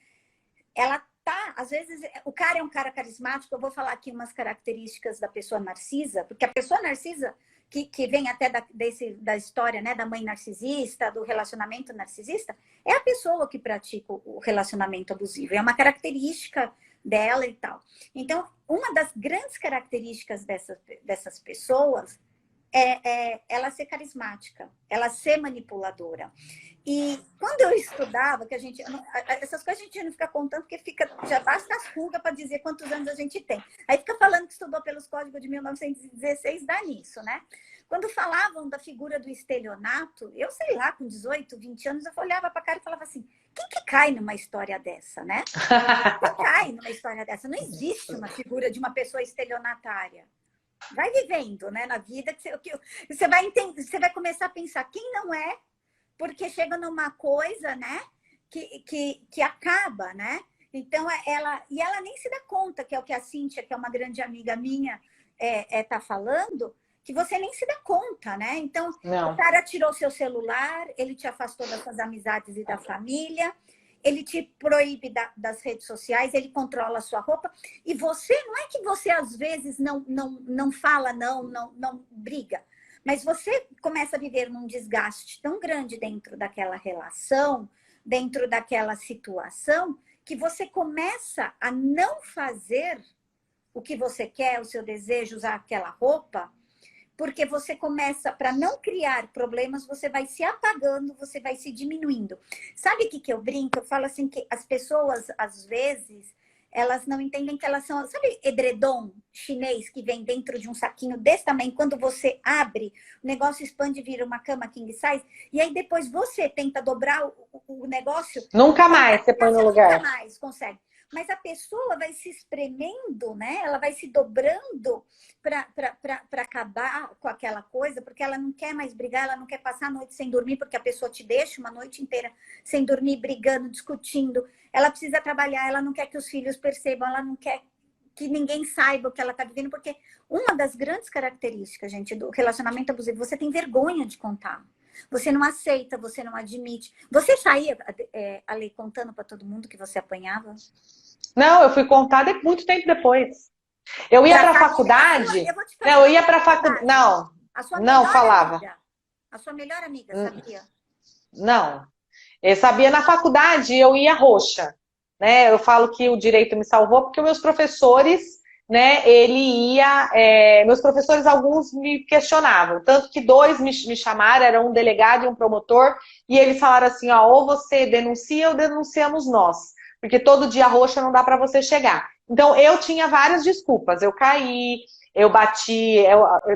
ela tá, às vezes, o cara é um cara carismático, eu vou falar aqui umas características da pessoa narcisa, porque a pessoa narcisa, que vem até da história, né, da mãe narcisista, do relacionamento narcisista, é a pessoa que pratica o relacionamento abusivo, é uma característica dela e tal. Então, uma das grandes características dessas pessoas é ela ser carismática, ela ser manipuladora. E quando eu estudava, essas coisas a gente não fica contando, porque já basta as rugas para dizer quantos anos a gente tem. Aí fica falando que estudou pelos códigos de 1916, dá nisso, né? Quando falavam da figura do estelionato, eu sei lá, com 18, 20 anos, eu olhava para a cara e falava assim, quem que cai numa história dessa, né? Quem cai numa história dessa? Não existe uma figura de uma pessoa estelionatária. Vai vivendo, né, na vida, que você vai entender, você vai começar a pensar quem não é, porque chega numa coisa, né, que acaba, né? Então, ela nem se dá conta, que é o que a Cíntia, que é uma grande amiga minha, tá falando, que você nem se dá conta, né? Então, o cara tirou seu celular, ele te afastou das suas amizades e da família, ele te proíbe das redes sociais, ele controla a sua roupa, e você, não é que você às vezes não fala, não briga, mas você começa a viver num desgaste tão grande dentro daquela relação, dentro daquela situação, que você começa a não fazer o que você quer, o seu desejo, usar aquela roupa, porque você começa, para não criar problemas, você vai se apagando, você vai se diminuindo. Sabe o que eu brinco? Eu falo assim que as pessoas, às vezes, elas não entendem que elas são... Sabe edredom chinês que vem dentro de um saquinho desse tamanho? Quando você abre, o negócio expande e vira uma cama king size, e aí depois você tenta dobrar o negócio... Nunca mais você põe no lugar. Nunca mais consegue. Mas a pessoa vai se espremendo, né? Ela vai se dobrando para acabar com aquela coisa, porque ela não quer mais brigar, ela não quer passar a noite sem dormir, porque a pessoa te deixa uma noite inteira sem dormir, brigando, discutindo. Ela precisa trabalhar, ela não quer que os filhos percebam, ela não quer que ninguém saiba o que ela está vivendo, porque uma das grandes características, gente, do relacionamento abusivo, você tem vergonha de contar. Você não aceita, você não admite. Você saía, Ale, contando para todo mundo que você apanhava? Não, eu fui contar muito tempo depois. Eu ia para a faculdade. Eu ia para a faculdade. Não, a sua não falava. Amiga, a sua melhor amiga, sabia? Não. Eu sabia na faculdade, eu ia roxa, né? Eu falo que o direito me salvou porque meus professores, né? Meus professores, alguns me questionavam, tanto que dois me chamaram, era um delegado e um promotor, e eles falaram assim, ó, ou você denuncia ou denunciamos nós, porque todo dia roxa não dá para você chegar. Então eu tinha várias desculpas, eu caí, eu bati,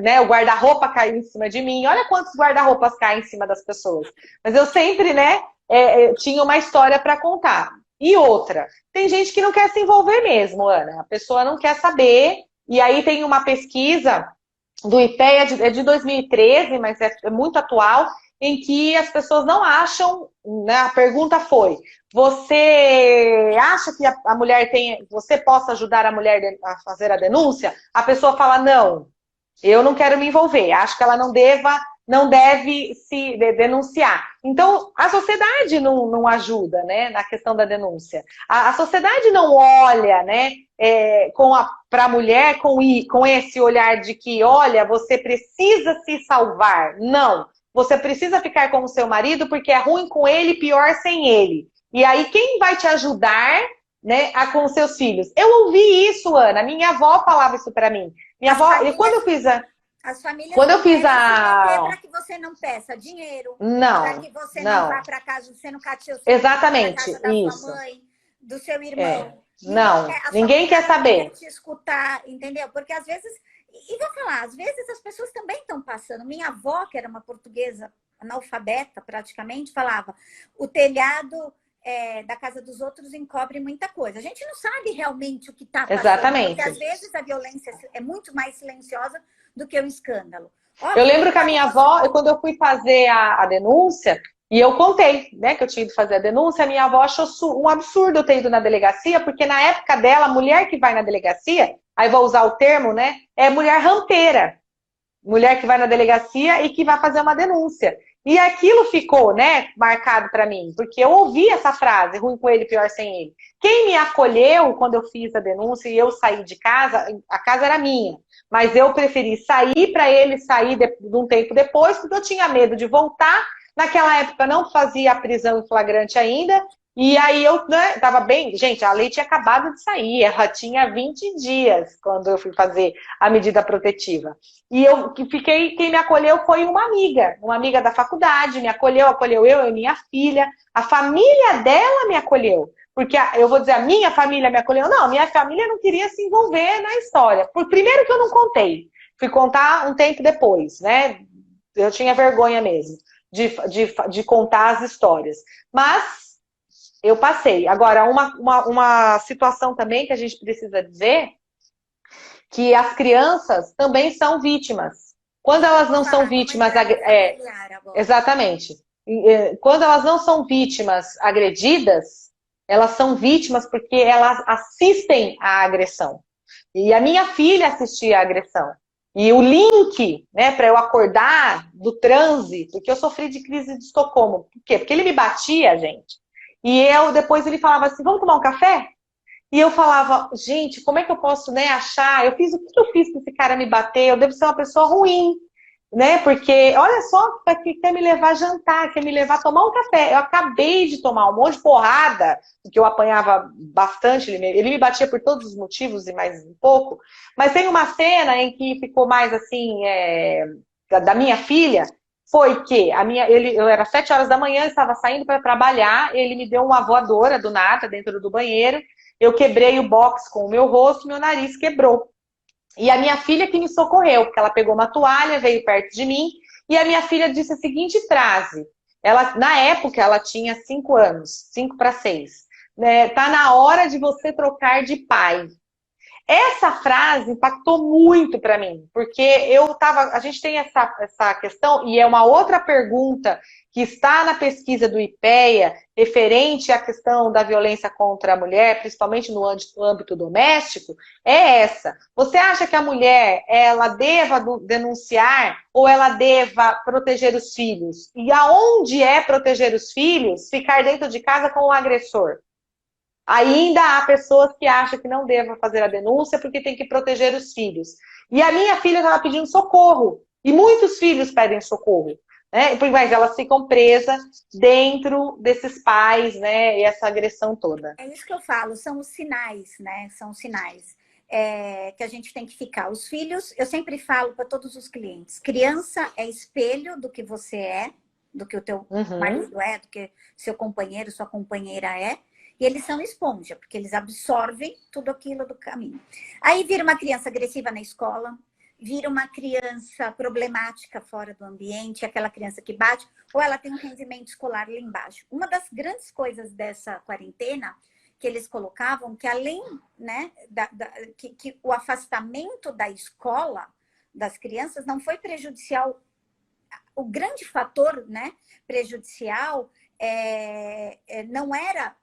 né? O guarda-roupa caiu em cima de mim. Olha quantos guarda-roupas caem em cima das pessoas. Mas eu sempre, né? Tinha uma história para contar. E outra, tem gente que não quer se envolver mesmo, Ana. A pessoa não quer saber. E aí tem uma pesquisa do IPEA, é de 2013, mas é muito atual, em que as pessoas não acham, né? A pergunta foi, você acha que a mulher você possa ajudar a mulher a fazer a denúncia? A pessoa fala, não, eu não quero me envolver, acho que ela não deve se denunciar. Então, a sociedade não ajuda, né, na questão da denúncia. A sociedade não olha, né, para a mulher com esse olhar de que, olha, você precisa se salvar. Não, você precisa ficar com o seu marido porque é ruim com ele, pior sem ele. E aí, quem vai te ajudar, né, com os seus filhos? Eu ouvi isso, Ana, minha avó falava isso para mim. Minha avó, e as famílias quando não eu fiz querem se meter a... para que você não peça dinheiro, para Não, que você não não. vá para casa, você não cate o seu filho para Exatamente, casa da sua isso. mãe, do seu irmão. Não, A ninguém quer família não quer saber. te escutar, entendeu? Porque às vezes, e vou falar, às vezes as pessoas também estão passando. Minha avó, que era uma portuguesa analfabeta praticamente, falava: o telhado da casa dos outros encobre muita coisa. A gente não sabe realmente o que está passando, porque Exatamente. às vezes a violência é muito mais silenciosa do que o escândalo. Eu Óbvio que lembro que a quando minha você... avó, quando eu fui fazer a denúncia, e eu contei, né, que eu tinha ido fazer a denúncia, a minha avó achou um absurdo eu ter ido na delegacia, porque na época dela, a mulher que vai na delegacia, aí vou usar o termo, né, é mulher rampeira. Mulher que vai na delegacia e que vai fazer uma denúncia. E aquilo ficou, né, marcado para mim, porque eu ouvi essa frase, ruim com ele, pior sem ele. Quem me acolheu quando eu fiz a denúncia e eu saí de casa, a casa era minha, mas eu preferi sair para ele sair de um tempo depois, porque eu tinha medo de voltar. Naquela época não fazia a prisão em flagrante ainda, e aí eu, né, tava bem... Gente, a lei tinha acabado de sair, ela tinha 20 dias quando eu fui fazer a medida protetiva. E eu que fiquei, quem me acolheu foi uma amiga da faculdade, me acolheu eu e minha filha. A família dela me acolheu. Porque eu vou dizer, a minha família me acolheu. Não, a minha família não queria se envolver na história. Primeiro que eu não contei. Fui contar um tempo depois, né? Eu tinha vergonha mesmo de contar as histórias. Mas eu passei. Agora, uma situação também que a gente precisa dizer, que as crianças também são vítimas. Quando elas não são vítimas... Exatamente. Quando elas não são vítimas agredidas, elas são vítimas porque elas assistem à agressão. E a minha filha assistia à agressão. E o link, né, para eu acordar do transe, porque eu sofri de crise de Estocolmo. Por quê? Porque ele me batia, gente. E depois ele falava assim, vamos tomar um café? E eu falava, gente, como é que eu posso, né, achar? O que eu fiz para esse cara me bater? Eu devo ser uma pessoa ruim, né? Porque, olha só, quer me levar a jantar, quer me levar a tomar um café. Eu acabei de tomar um monte de porrada, porque eu apanhava bastante, ele me batia por todos os motivos e mais um pouco. Mas tem uma cena em que ficou mais assim, da minha filha, foi que eu era 7 horas da manhã, estava saindo para trabalhar, ele me deu uma voadora do nada dentro do banheiro. Eu quebrei o box com o meu rosto, meu nariz quebrou. E a minha filha que me socorreu, porque ela pegou uma toalha, veio perto de mim, e a minha filha disse a seguinte frase. Na época, ela tinha 5 anos, 5 para 6. Né? Tá na hora de você trocar de pai. Essa frase impactou muito para mim, porque a gente tem essa questão, e é uma outra pergunta que está na pesquisa do IPEA, referente à questão da violência contra a mulher, principalmente no âmbito doméstico, é essa. Você acha que a mulher, ela deva denunciar ou ela deva proteger os filhos? E aonde é proteger os filhos? Ficar dentro de casa com o agressor. Ainda há pessoas que acham que não deva fazer a denúncia porque tem que proteger os filhos. E a minha filha estava pedindo socorro. E muitos filhos pedem socorro. né? Mas elas ficam presas dentro desses pais, né? E essa agressão toda. É isso que eu falo, são os sinais, né? São os sinais que a gente tem que ficar. Os filhos, eu sempre falo para todos os clientes, criança é espelho do que você é, do que o teu marido é, do que seu companheiro, sua companheira é, e eles são esponja, porque eles absorvem tudo aquilo do caminho. Aí vira uma criança agressiva na escola, vira uma criança problemática fora do ambiente, aquela criança que bate, ou ela tem um rendimento escolar lá embaixo. Uma das grandes coisas dessa quarentena que eles colocavam, que além, né, que o afastamento da escola das crianças não foi prejudicial. O grande fator, né, prejudicial não era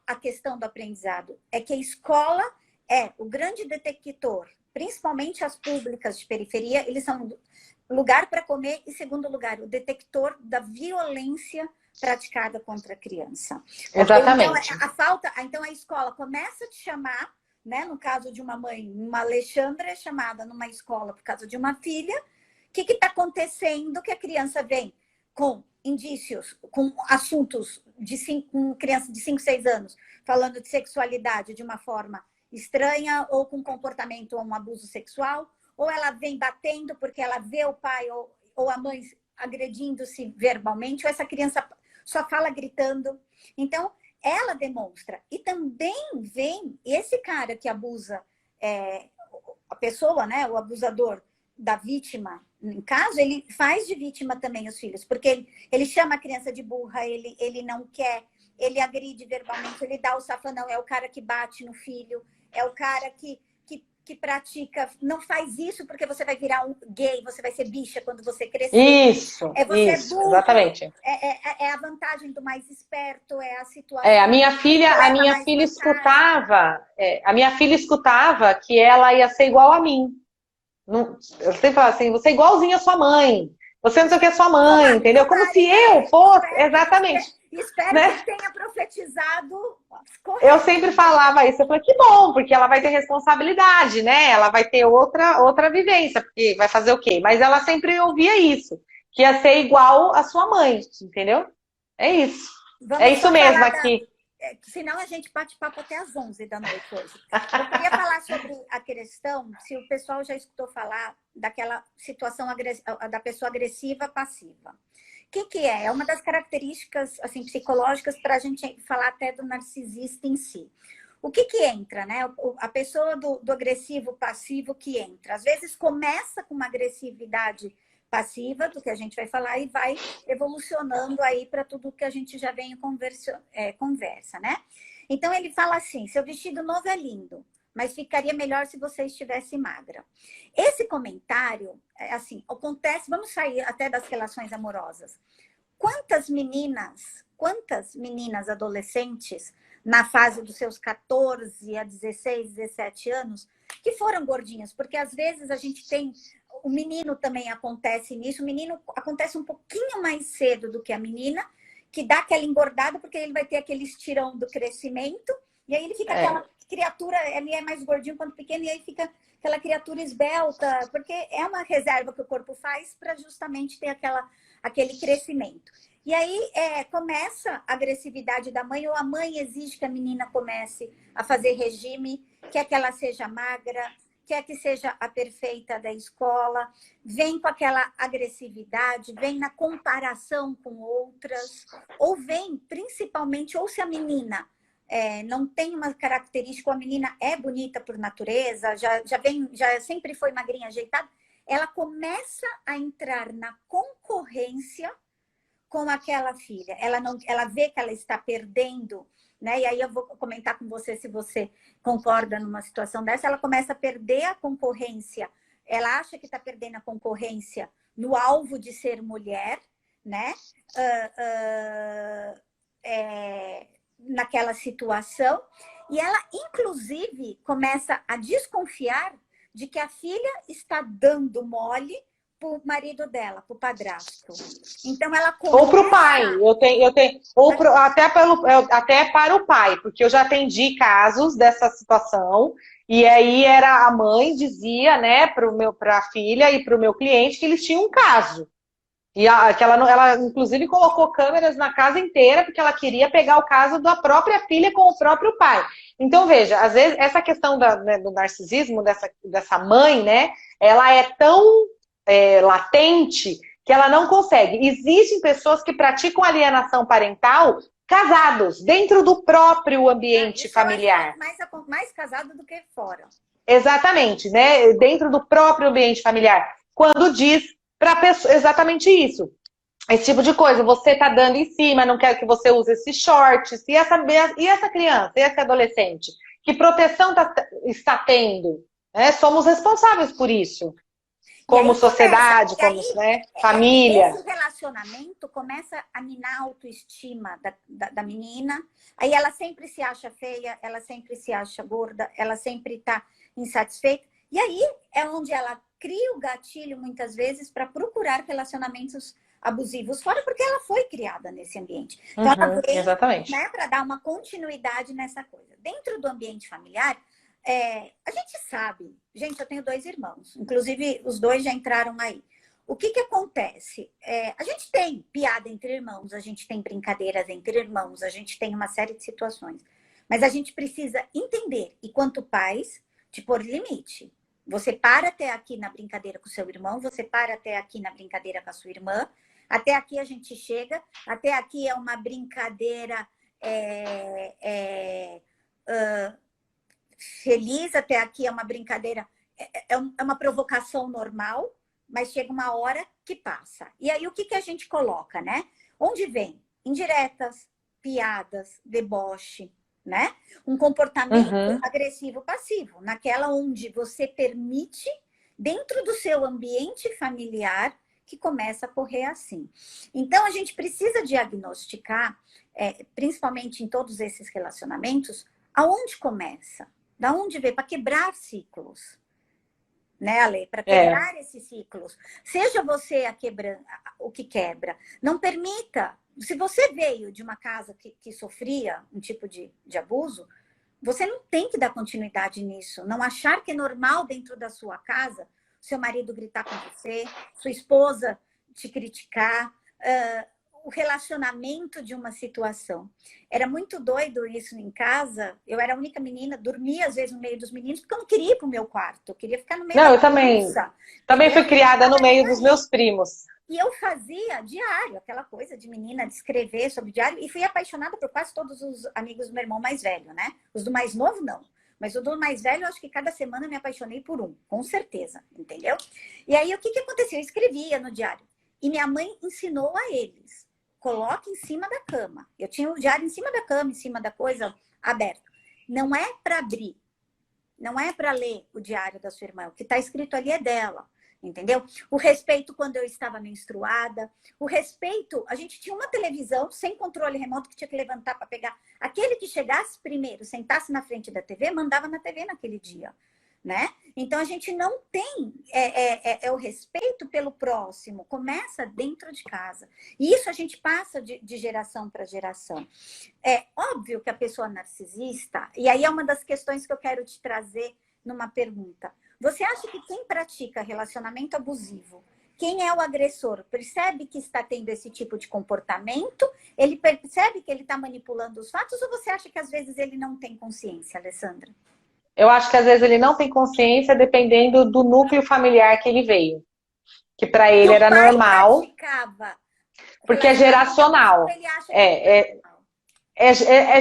a questão do aprendizado, é que a escola é o grande detector, principalmente as públicas de periferia, eles são lugar para comer e, segundo lugar, o detector da violência praticada contra a criança. Exatamente. Então a escola começa a te chamar, né, no caso de uma mãe, uma Alexandra é chamada numa escola por causa de uma filha. O que está acontecendo que a criança vem com indícios, com assuntos com criança de 5, 6 anos, falando de sexualidade de uma forma estranha ou com comportamento ou um abuso sexual, ou ela vem batendo porque ela vê o pai ou a mãe agredindo-se verbalmente, ou essa criança só fala gritando. Então, ela demonstra. E também vem esse cara que abusa a pessoa, né, o abusador da vítima, em caso, ele faz de vítima também os filhos, porque ele chama a criança de burra, ele não quer, ele agride verbalmente, ele dá o safanão, é o cara que bate no filho, é o cara que pratica, não faz isso porque você vai virar um gay, você vai ser bicha quando você crescer. Isso, você isso, é burro, exatamente. É a vantagem do mais esperto, é a situação. A minha filha escutava que ela ia ser igual a mim. Eu sempre falo assim, você é igualzinha à sua mãe. Você não sei o que é sua mãe, entendeu? Como se eu fosse... Exatamente. Espero né? que tenha profetizado. Eu sempre falava isso. Eu falei, que bom, porque ela vai ter responsabilidade, né? Ela vai ter outra vivência, porque vai fazer o quê? Mas ela sempre ouvia isso, que ia ser igual à sua mãe, entendeu? É isso. É isso mesmo aqui. Senão a gente bate papo até às 11 da noite hoje. Eu queria falar sobre a questão, se o pessoal já escutou falar daquela situação da pessoa agressiva passiva. O que é? É uma das características assim, psicológicas para a gente falar até do narcisista em si. O que entra, né? A pessoa do agressivo passivo que entra. Às vezes começa com uma agressividade passiva, do que a gente vai falar, e vai evolucionando aí para tudo que a gente já vem conversa, né? Então ele fala assim, seu vestido novo é lindo, mas ficaria melhor se você estivesse magra. Esse comentário, assim, acontece, vamos sair até das relações amorosas. Quantas meninas adolescentes, na fase dos seus 14 a 16, 17 anos, que foram gordinhas? Porque às vezes a gente tem... O menino também acontece nisso, o menino acontece um pouquinho mais cedo do que a menina, que dá aquela engordada, porque ele vai ter aquele estirão do crescimento, e aí ele fica aquela criatura, ele é mais gordinho quando pequeno, e aí fica aquela criatura esbelta, porque é uma reserva que o corpo faz para justamente ter aquele crescimento. E aí começa a agressividade da mãe, ou a mãe exige que a menina comece a fazer regime, quer que ela seja magra, quer que seja a perfeita da escola, vem com aquela agressividade, vem na comparação com outras, ou vem principalmente, ou se a menina não tem uma característica, ou a menina é bonita por natureza, já sempre foi magrinha, ajeitada, ela começa a entrar na concorrência com aquela filha. Ela vê que ela está perdendo, né? E aí eu vou comentar com você se você concorda numa situação dessa. Ela começa a perder a concorrência. Ela acha que está perdendo a concorrência no alvo de ser mulher, né? Naquela situação. E ela, inclusive, começa a desconfiar de que a filha está dando mole para o marido dela, para o padrasto. Então ela começa... Ou para o pai, até para o pai, porque eu já atendi casos dessa situação, e aí era a mãe dizia, né, para a filha e para o meu cliente que eles tinham um caso. Que ela, inclusive, colocou câmeras na casa inteira, porque ela queria pegar o caso da própria filha com o próprio pai. Então, veja, às vezes, essa questão do narcisismo, dessa mãe, né, ela é tão latente que ela não consegue. Existem pessoas que praticam alienação parental casados, dentro do próprio ambiente familiar. Mais casado do que fora. Exatamente, né? Dentro do próprio ambiente familiar. Quando diz para pessoa exatamente isso. Esse tipo de coisa, você tá dando em cima, não quero que você use esses shorts. E essa criança, e esse adolescente? Que proteção está tendo? Somos responsáveis por isso. Como sociedade, como família. Esse relacionamento começa a minar a autoestima da menina. Aí ela sempre se acha feia, ela sempre se acha gorda, ela sempre está insatisfeita. E aí é onde ela cria o gatilho, muitas vezes, para procurar relacionamentos abusivos fora, porque ela foi criada nesse ambiente. Então, ela veio, exatamente. Né, para dar uma continuidade nessa coisa. Dentro do ambiente familiar, a gente sabe, gente, eu tenho 2 irmãos, inclusive os 2 já entraram aí. O que acontece? A gente tem piada entre irmãos, a gente tem brincadeiras entre irmãos, a gente tem uma série de situações, mas a gente precisa entender, e quanto pais, de pôr limite. Você para até aqui na brincadeira com seu irmão, você para até aqui na brincadeira com a sua irmã, até aqui a gente chega, até aqui é uma brincadeira feliz, até aqui é uma brincadeira, é uma provocação normal, mas chega uma hora que passa. E aí o que a gente coloca, né? Onde vem? Indiretas, piadas, deboche, né? Um comportamento agressivo passivo, naquela onde você permite, dentro do seu ambiente familiar, que começa a correr assim. Então, a gente precisa diagnosticar, principalmente em todos esses relacionamentos, aonde começa, da onde vem, para quebrar ciclos. Né, Ale? Para quebrar esses ciclos. Seja você o que quebra. Não permita. Se você veio de uma casa que sofria um tipo de abuso, você não tem que dar continuidade nisso. Não achar que é normal dentro da sua casa seu marido gritar com você, sua esposa te criticar, o relacionamento de uma situação. Era muito doido isso em casa. Eu era a única menina, dormia às vezes no meio dos meninos, porque eu não queria ir para o meu quarto. Eu queria ficar no meio da eu também fui criada no meio dos meus primos. E eu fazia diário, aquela coisa de menina, de escrever sobre diário. E fui apaixonada por quase todos os amigos do meu irmão mais velho, né? Os do mais novo, não. Mas o do mais velho, eu acho que cada semana eu me apaixonei por um. Com certeza, entendeu? E aí, o que aconteceu? Eu escrevia no diário. E minha mãe ensinou a eles. Coloque em cima da cama. Eu tinha o diário em cima da cama, em cima da coisa, aberto. Não é para abrir. Não é para ler o diário da sua irmã. O que está escrito ali é dela. Entendeu? O respeito quando eu estava menstruada. O respeito... A gente tinha uma televisão sem controle remoto que tinha que levantar para pegar. Aquele que chegasse primeiro, sentasse na frente da TV, mandava na TV naquele dia. Né? Então, a gente não tem o respeito pelo próximo. Começa dentro de casa. E isso a gente passa de geração para geração. É óbvio que a pessoa narcisista... E aí é uma das questões que eu quero te trazer numa pergunta. Você acha que quem pratica relacionamento abusivo, quem é o agressor, percebe que está tendo esse tipo de comportamento? Ele percebe que ele está manipulando os fatos? Ou você acha que às vezes ele não tem consciência, Alessandra? Eu acho que às vezes ele não tem consciência dependendo do núcleo familiar que ele veio. Que para ele era normal. Porque é geracional. É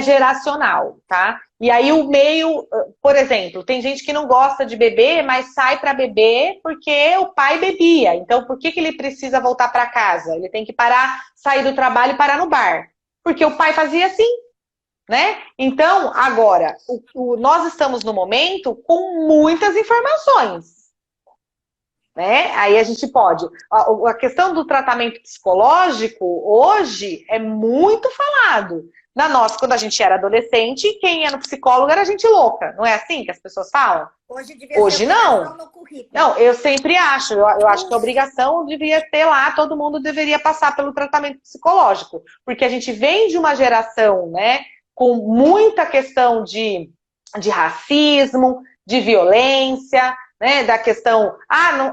geracional, tá? E aí o meio, por exemplo, tem gente que não gosta de beber, mas sai para beber porque o pai bebia. Então, por que ele precisa voltar para casa? Ele tem que parar, sair do trabalho e parar no bar. Porque o pai fazia assim, né? Então, agora, nós estamos no momento com muitas informações. Né? Aí a gente pode... A questão do tratamento psicológico, hoje, é muito falado. Quando a gente era adolescente, quem ia no psicólogo era gente louca. Não é assim que as pessoas falam? Hoje não. Não, eu sempre acho. Eu acho que a obrigação devia ter lá, todo mundo deveria passar pelo tratamento psicológico. Porque a gente vem de uma geração, né, com muita questão de racismo, de violência, né, da questão,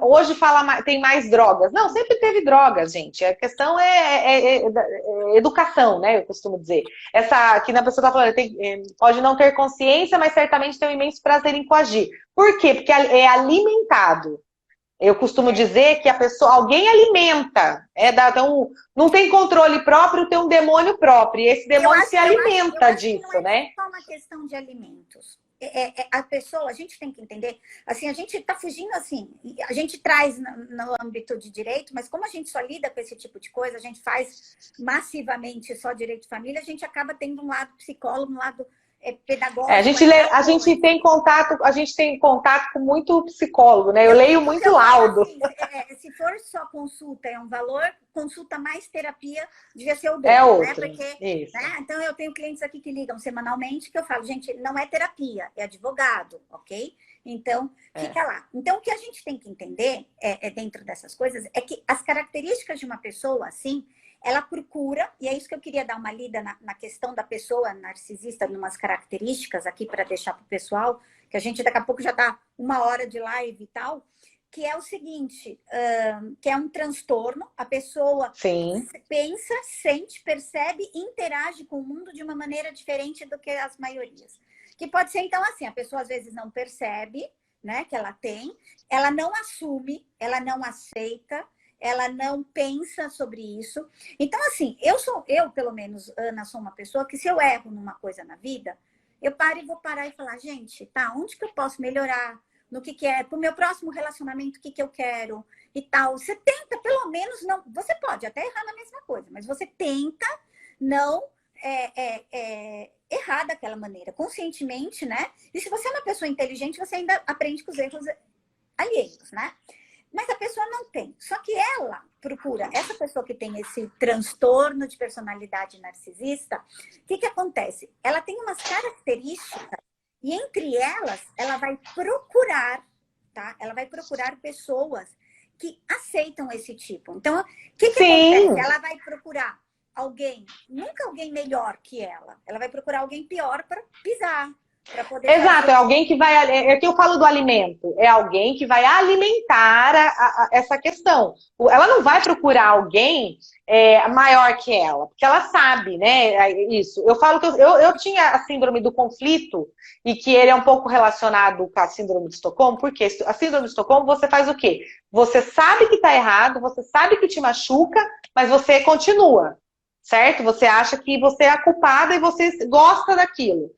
hoje tem mais drogas. Não, sempre teve drogas, gente. A questão é educação, né, eu costumo dizer. Essa que a pessoa está falando, pode não ter consciência, mas certamente tem um imenso prazer em coagir. Por quê? Porque é alimentado. Eu costumo dizer que alguém alimenta. Então, não tem controle próprio, tem um demônio próprio. E esse demônio se alimenta disso, que não é né? só uma questão de alimentos. A pessoa, a gente tem que entender, assim, a gente está fugindo assim, a gente traz no âmbito de direito, mas como a gente só lida com esse tipo de coisa, a gente faz massivamente só direito de família, a gente acaba tendo um lado psicólogo, um lado pedagógico. A gente tem contato com muito psicólogo, né? Eu leio muito laudo. Assim, se for só consulta, é um valor, consulta mais terapia devia ser o dobro, é outro, né? Porque, né? Então, eu tenho clientes aqui que ligam semanalmente que eu falo, gente, não é terapia, é advogado, ok? Então, fica lá. Então, o que a gente tem que entender dentro dessas coisas é que as características de uma pessoa, assim, ela procura, e é isso que eu queria dar uma lida na questão da pessoa narcisista, numas características aqui para deixar para o pessoal, que a gente daqui a pouco já está 1 hora de live e tal, que é o seguinte, que é um transtorno, a pessoa pensa, sente, percebe e interage com o mundo de uma maneira diferente do que as maiorias. Que pode ser, então, assim, a pessoa às vezes não percebe, né, que ela tem, ela não assume, ela não aceita, ela não pensa sobre isso. Então, assim, eu, pelo menos, Ana, sou uma pessoa que se eu erro numa coisa na vida, eu vou parar e falar, gente, tá, onde que eu posso melhorar? No que é, pro meu próximo relacionamento, o que eu quero e tal. Você tenta, pelo menos, não... Você pode até errar na mesma coisa, mas você tenta não errar daquela maneira, conscientemente, né? E se você é uma pessoa inteligente, você ainda aprende com os erros alheios, né? Mas a pessoa não tem. Só que ela procura, essa pessoa que tem esse transtorno de personalidade narcisista, o que acontece? Ela tem umas características e entre elas, ela vai procurar, tá? Ela vai procurar pessoas que aceitam esse tipo. Então, o que acontece? Ela vai procurar alguém, nunca alguém melhor que ela. Ela vai procurar alguém pior para pisar. Exato, é alguém que vai. É que eu falo do alimento. É alguém que vai alimentar essa questão. Ela não vai procurar alguém maior que ela, porque ela sabe, né? Isso. Eu falo que eu tinha a síndrome do conflito e que ele é um pouco relacionado com a síndrome de Estocolmo, porque a síndrome de Estocolmo você faz o quê? Você sabe que tá errado, você sabe que te machuca, mas você continua, certo? Você acha que você é a culpada e você gosta daquilo.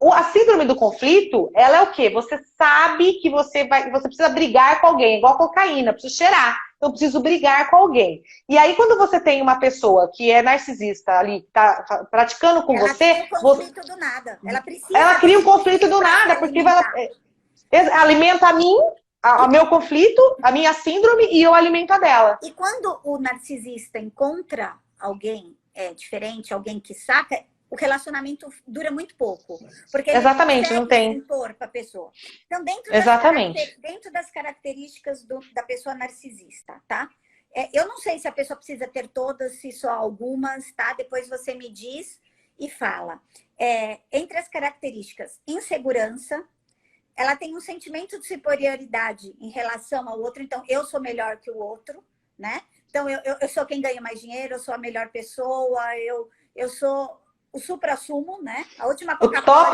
A síndrome do conflito, ela é o quê? Você sabe que você precisa brigar com alguém, igual cocaína, precisa cheirar. Então, eu preciso brigar com alguém. E aí, quando você tem uma pessoa que é narcisista ali, que tá praticando com você... Ela cria um conflito do nada. Ela cria um conflito do nada, porque ela alimenta a mim, o meu conflito, a minha síndrome, e eu alimento a dela. E quando o narcisista encontra alguém diferente, alguém que saca... O relacionamento dura muito pouco. Porque ele não tem impor para a pessoa. Então, dentro das características da pessoa narcisista, tá? Eu não sei se a pessoa precisa ter todas, se só algumas, tá? Depois você me diz e fala. Entre as características, insegurança, ela tem um sentimento de superioridade em relação ao outro. Então, eu sou melhor que o outro, né? Então, eu sou quem ganha mais dinheiro, eu sou a melhor pessoa, eu sou... o supra-sumo, né? A última Coca-Cola.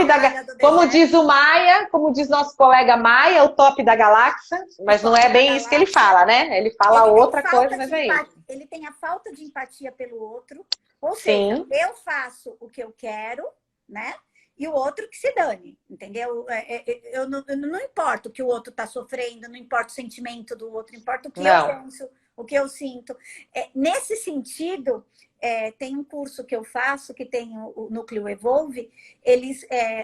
Como diz o Maia, como diz nosso colega Maia, o top da galáxia, mas não é bem isso que ele fala, né? Ele fala outra coisa, mas é isso. Ele tem a falta de empatia pelo outro, ou seja, eu faço o que eu quero, né? E o outro que se dane, entendeu? Eu não importa o que o outro está sofrendo, não importa o sentimento do outro, importa o que eu penso, o que eu sinto. Nesse sentido... tem um curso que eu faço, que tem o Núcleo Evolve,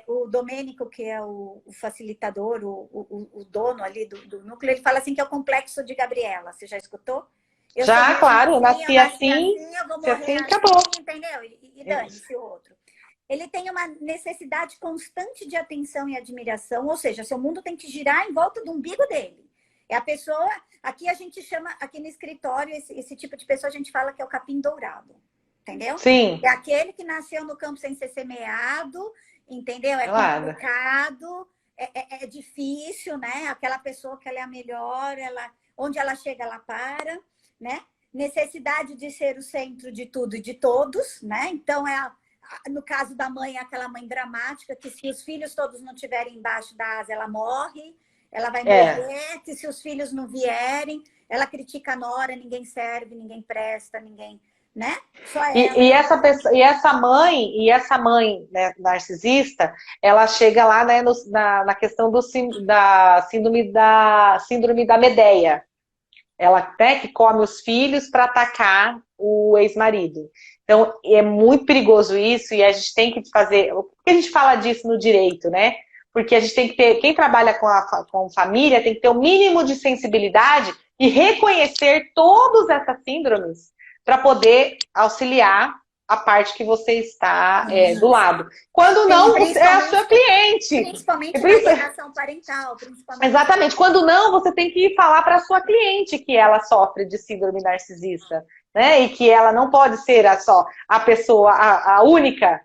o Domênico, que é o facilitador, o dono ali do núcleo, ele fala assim que é o complexo de Gabriela. Você já escutou? Claro, eu nasci assim, eu vou morrer assim, acabou. Entendeu? E dane-se o outro. Ele tem uma necessidade constante de atenção e admiração, ou seja, seu mundo tem que girar em volta do umbigo dele. É a pessoa, aqui a gente chama, aqui no escritório, esse tipo de pessoa a gente fala que é o capim dourado, entendeu? Sim. É aquele que nasceu no campo sem ser semeado, entendeu? É complicado, é difícil, né? Aquela pessoa que ela é a melhor, onde ela chega, ela para, né? Necessidade de ser o centro de tudo e de todos, né? Então, no caso da mãe, é aquela mãe dramática, que se os filhos todos não estiverem embaixo da asa, ela morre, ela vai morrer, que se os filhos não vierem, ela critica a nora, ninguém serve, ninguém presta, ninguém, né? Só ela. E essa mãe, né, narcisista, ela chega lá, né, na questão da síndrome da Medeia. Ela até que come os filhos para atacar o ex-marido. Então, é muito perigoso isso e a gente tem que fazer... Por que a gente fala disso no direito, né? Porque a gente tem que ter... Quem trabalha com família tem que ter o mínimo de sensibilidade e reconhecer todas essas síndromes para poder auxiliar a parte que você está do lado. Quando não, você é a sua cliente. Principalmente na alienação parental. Exatamente. Quando não, você tem que falar para a sua cliente que ela sofre de síndrome narcisista, né? E que ela não pode ser a pessoa, a única,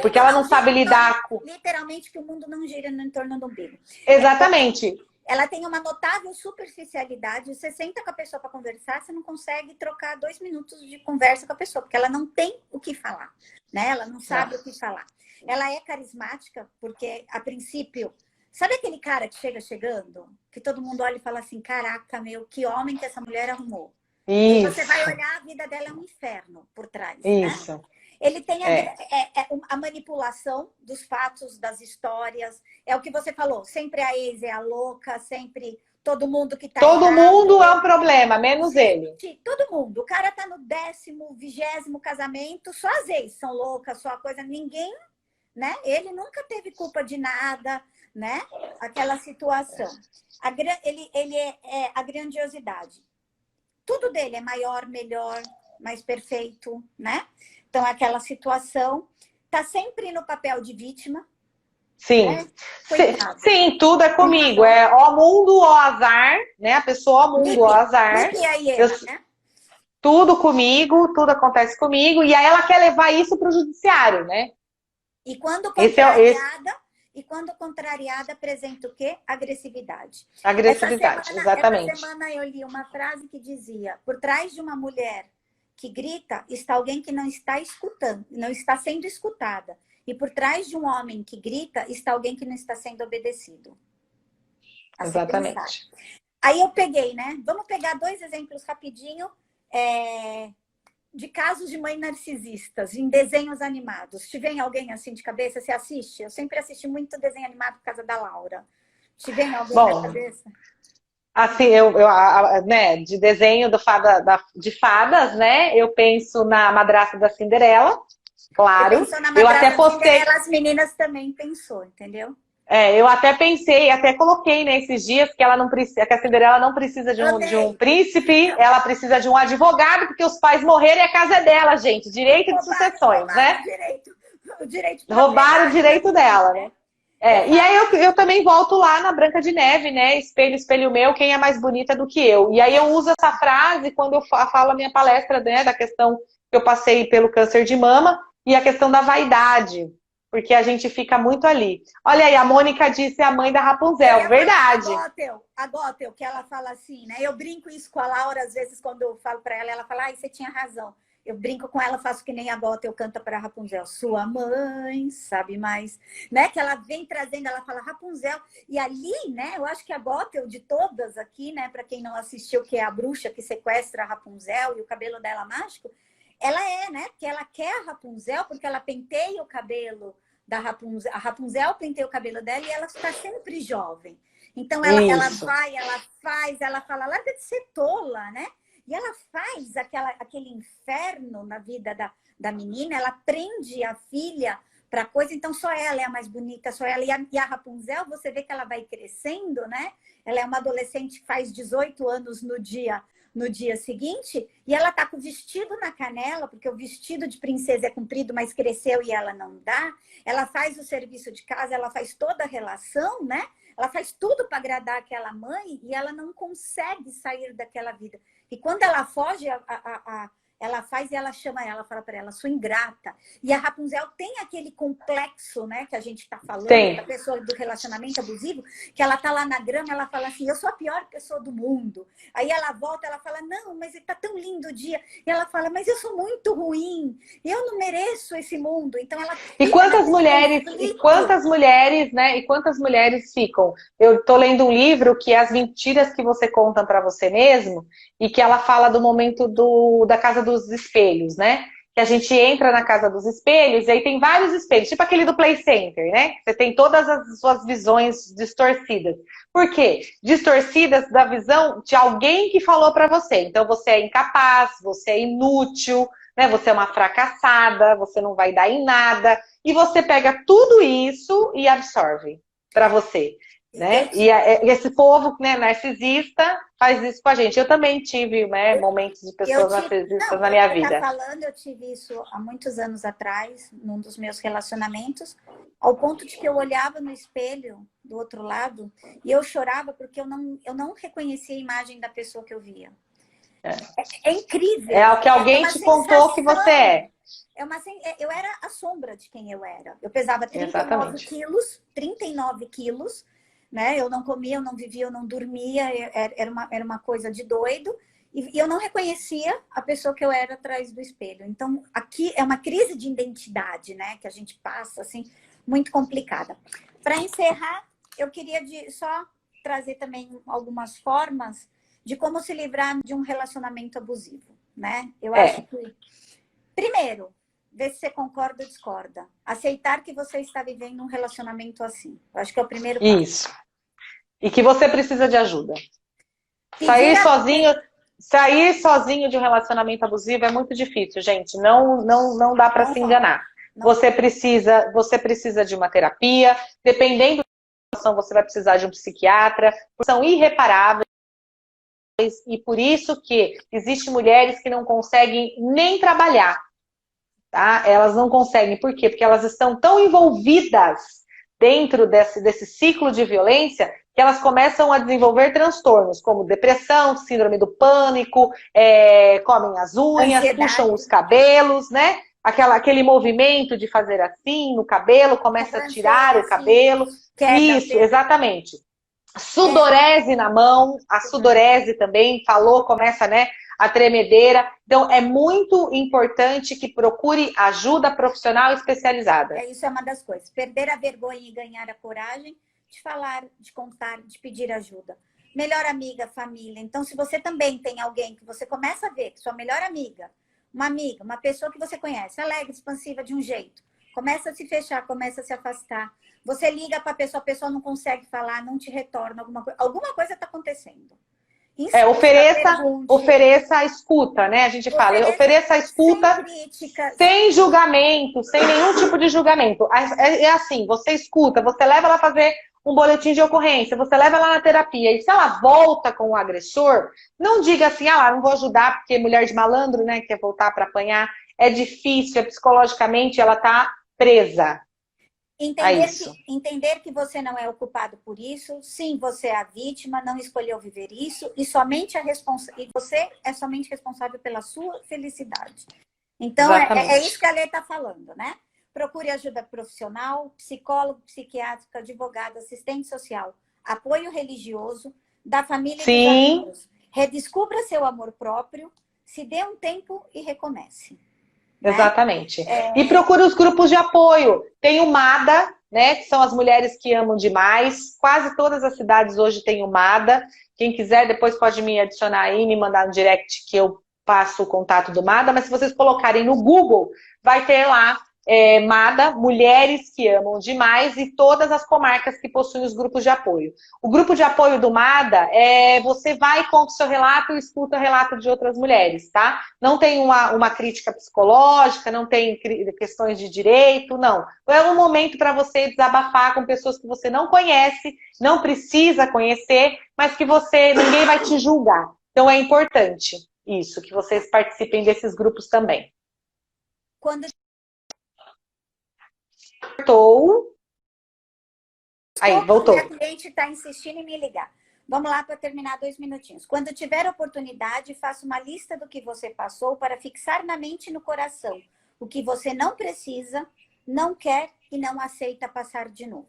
porque ela não sabe lidar com... Literalmente que o mundo não gira no entorno do umbigo. Exatamente. Ela tem uma notável superficialidade. Você senta com a pessoa para conversar, você não consegue trocar 2 minutos de conversa com a pessoa, porque ela não tem o que falar, né? Ela não sabe o que falar. Ela é carismática, porque, a princípio, sabe aquele cara que chega chegando? Que todo mundo olha e fala assim, caraca, meu, que homem que essa mulher arrumou. E você vai olhar, a vida dela é um inferno por trás, Isso. né? Ele tem a manipulação dos fatos, das histórias. É o que você falou. Sempre a ex é a louca, sempre todo mundo que tá Todo errado. mundo é um problema, menos ele. Todo mundo. O cara tá no 10º, 20º casamento, só as ex são loucas, só a coisa... Ninguém, né? Ele nunca teve culpa de nada, né? Aquela situação. Ele é a grandiosidade. Tudo dele é maior, melhor, mais perfeito, né? Então, aquela situação tá sempre no papel de vítima. Sim. Né? Sim, tudo é comigo. É ó mundo, ó azar, né? A pessoa, ó mundo, ó azar. Né? Tudo comigo, tudo acontece comigo. E aí ela quer levar isso para o judiciário, né? E quando contrariada, apresenta o quê? Agressividade. Agressividade, exatamente. Essa semana eu li uma frase que dizia: por trás de uma mulher que grita, está alguém que não está escutando, não está sendo escutada. E por trás de um homem que grita, está alguém que não está sendo obedecido. Exatamente. Aí eu peguei, né? Vamos pegar 2 exemplos rapidinho de casos de mães narcisistas em desenhos animados. Te vem alguém assim de cabeça? Você assiste? Eu sempre assisti muito desenho animado por causa da Laura. Te vem alguém na cabeça? Assim, né, de desenho de fadas, né? Eu penso na Madrasta da Cinderela, claro. Eu até postei. As meninas também pensou, entendeu? Eu até pensei, até coloquei nesses dias que ela não precisa, que a Cinderela não precisa de um príncipe, ela precisa de um advogado, porque os pais morreram e a casa é dela, gente. Direito de sucessões, né? Roubaram o direito dela, né? E aí eu também volto lá na Branca de Neve, né? Espelho, espelho meu, quem é mais bonita do que eu? E aí eu uso essa frase quando eu falo a minha palestra, né? Da questão que eu passei pelo câncer de mama e a questão da vaidade. Porque a gente fica muito ali. Olha aí, a Mônica disse a mãe da Rapunzel, verdade. A Gothel, que ela fala assim, né? Eu brinco isso com a Laura, às vezes, quando eu falo para ela, ela fala, ai, você tinha razão. Eu brinco com ela, faço que nem a Gothel canta para Rapunzel. Sua mãe sabe mais. Né? Que ela vem trazendo, ela fala Rapunzel. E ali, né? Eu acho que a Gothel, de todas aqui, né? Para quem não assistiu, que é a bruxa que sequestra a Rapunzel e o cabelo dela mágico, ela né? Porque ela quer a Rapunzel, porque ela penteia o cabelo da Rapunzel. A Rapunzel penteia o cabelo dela e ela está sempre jovem. Então, ela vai, ela faz, ela fala, larga de ser tola, né? E ela faz aquele inferno na vida da menina, ela prende a filha para coisa, então só ela é a mais bonita, só ela. E a Rapunzel, você vê que ela vai crescendo, né? Ela é uma adolescente que faz 18 anos no dia seguinte, e ela tá com o vestido na canela, porque o vestido de princesa é comprido, mas cresceu e ela não dá. Ela faz o serviço de casa, ela faz toda a relação, né? Ela faz tudo para agradar aquela mãe e ela não consegue sair daquela vida. E quando ela foge, ela faz e ela chama ela, fala para ela, sua ingrata. E a Rapunzel tem aquele complexo, né, que a gente está falando, da pessoa do relacionamento abusivo, que ela tá lá na grama, ela fala assim, eu sou a pior pessoa do mundo. Aí ela volta, ela fala, não, mas está tão lindo o dia. E ela fala, mas eu sou muito ruim, eu não mereço esse mundo. Então ela E quantas mulheres, né? E quantas mulheres ficam? Eu tô lendo um livro que é As Mentiras que Você Conta para Você Mesmo, e que ela fala do momento da casa dos espelhos, né? Que a gente entra na casa dos espelhos e aí tem vários espelhos, tipo aquele do Play Center, né? Você tem todas as suas visões distorcidas. Por quê? Distorcidas da visão de alguém que falou para você. Então você é incapaz, você é inútil, né? Você é uma fracassada, você não vai dar em nada. E você pega tudo isso e absorve para você. Né? E esse povo, né, narcisista faz isso com a gente. Eu também tive, né, momentos de pessoas narcisistas na minha vida. Falando, eu tive isso há muitos anos atrás, num dos meus relacionamentos, ao ponto de que eu olhava no espelho do outro lado e eu chorava porque eu não reconhecia a imagem da pessoa que eu via. É incrível. É o que alguém te contou que você é. Eu era a sombra de quem eu era. Eu pesava 39 quilos, né? Eu não comia, eu não vivia, eu não dormia, era uma coisa de doido. E eu não reconhecia a pessoa que eu era atrás do espelho. Então, aqui é uma crise de identidade, né? Que a gente passa, assim, muito complicada. Para encerrar, eu queria só trazer também algumas formas de como se livrar de um relacionamento abusivo, né? Eu acho que, primeiro, ver se você concorda ou discorda. Aceitar que você está vivendo um relacionamento assim. Eu acho que é o primeiro passo. Isso. E que você precisa de ajuda. Sair sozinho de um relacionamento abusivo é muito difícil, gente. Não dá para se enganar. Você precisa de uma terapia. Dependendo da situação, você vai precisar de um psiquiatra. São irreparáveis. E por isso que existem mulheres que não conseguem nem trabalhar. Tá? Elas não conseguem. Por quê? Porque elas estão tão envolvidas dentro desse ciclo de violência que elas começam a desenvolver transtornos, como depressão, síndrome do pânico, comem as unhas, puxam os cabelos, né? Aquele movimento de fazer assim no cabelo, começa a tirar o cabelo. Isso, exatamente. Sudorese na mão, a sudorese também, começa, né, a tremedeira. Então, é muito importante que procure ajuda profissional especializada. Isso é uma das coisas. Perder a vergonha e ganhar a coragem de falar, de contar, de pedir ajuda. Melhor amiga, família. Então, se você também tem alguém que você começa a ver, que sua melhor amiga, uma pessoa que você conhece, alegre, expansiva de um jeito, começa a se fechar, começa a se afastar. Você liga para a pessoa não consegue falar, não te retorna, alguma coisa está acontecendo. Ofereça a escuta, né? A gente fala, ofereça a escuta sem crítica, sem julgamento, sem nenhum tipo de julgamento. É assim, você escuta, você leva ela a fazer um boletim de ocorrência, você leva ela na terapia, e se ela volta com o agressor, não diga assim, não vou ajudar porque mulher de malandro, né, quer voltar para apanhar. É difícil, psicologicamente ela tá presa. Entender que você não é o culpado por isso, sim, você é a vítima, não escolheu viver isso, e você é somente responsável pela sua felicidade. Então, é isso que a Lê está falando, né? Procure ajuda profissional, psicólogo, psiquiátrico, advogado, assistente social, apoio religioso, da família e dos amigos. Redescubra seu amor próprio, se dê um tempo e recomece. Exatamente. E procure os grupos de apoio. Tem o MADA, né, que são as mulheres que amam demais. Quase todas as cidades hoje têm o MADA. Quem quiser, depois pode me adicionar aí, me mandar no direct que eu passo o contato do MADA. Mas se vocês colocarem no Google, vai ter lá MADA, Mulheres que Amam Demais, e todas as comarcas que possuem os grupos de apoio. O grupo de apoio do MADA você vai, conta o seu relato e escuta o relato de outras mulheres, tá? Não tem uma crítica psicológica, não tem questões de direito, não. É um momento para você desabafar com pessoas que você não conhece, não precisa conhecer, mas que ninguém vai te julgar. Então é importante isso, que vocês participem desses grupos também. Aí, voltou. A cliente está insistindo em me ligar. Vamos lá para terminar 2 minutinhos. Quando tiver oportunidade, faça uma lista do que você passou para fixar na mente e no coração o que você não precisa, não quer e não aceita passar de novo.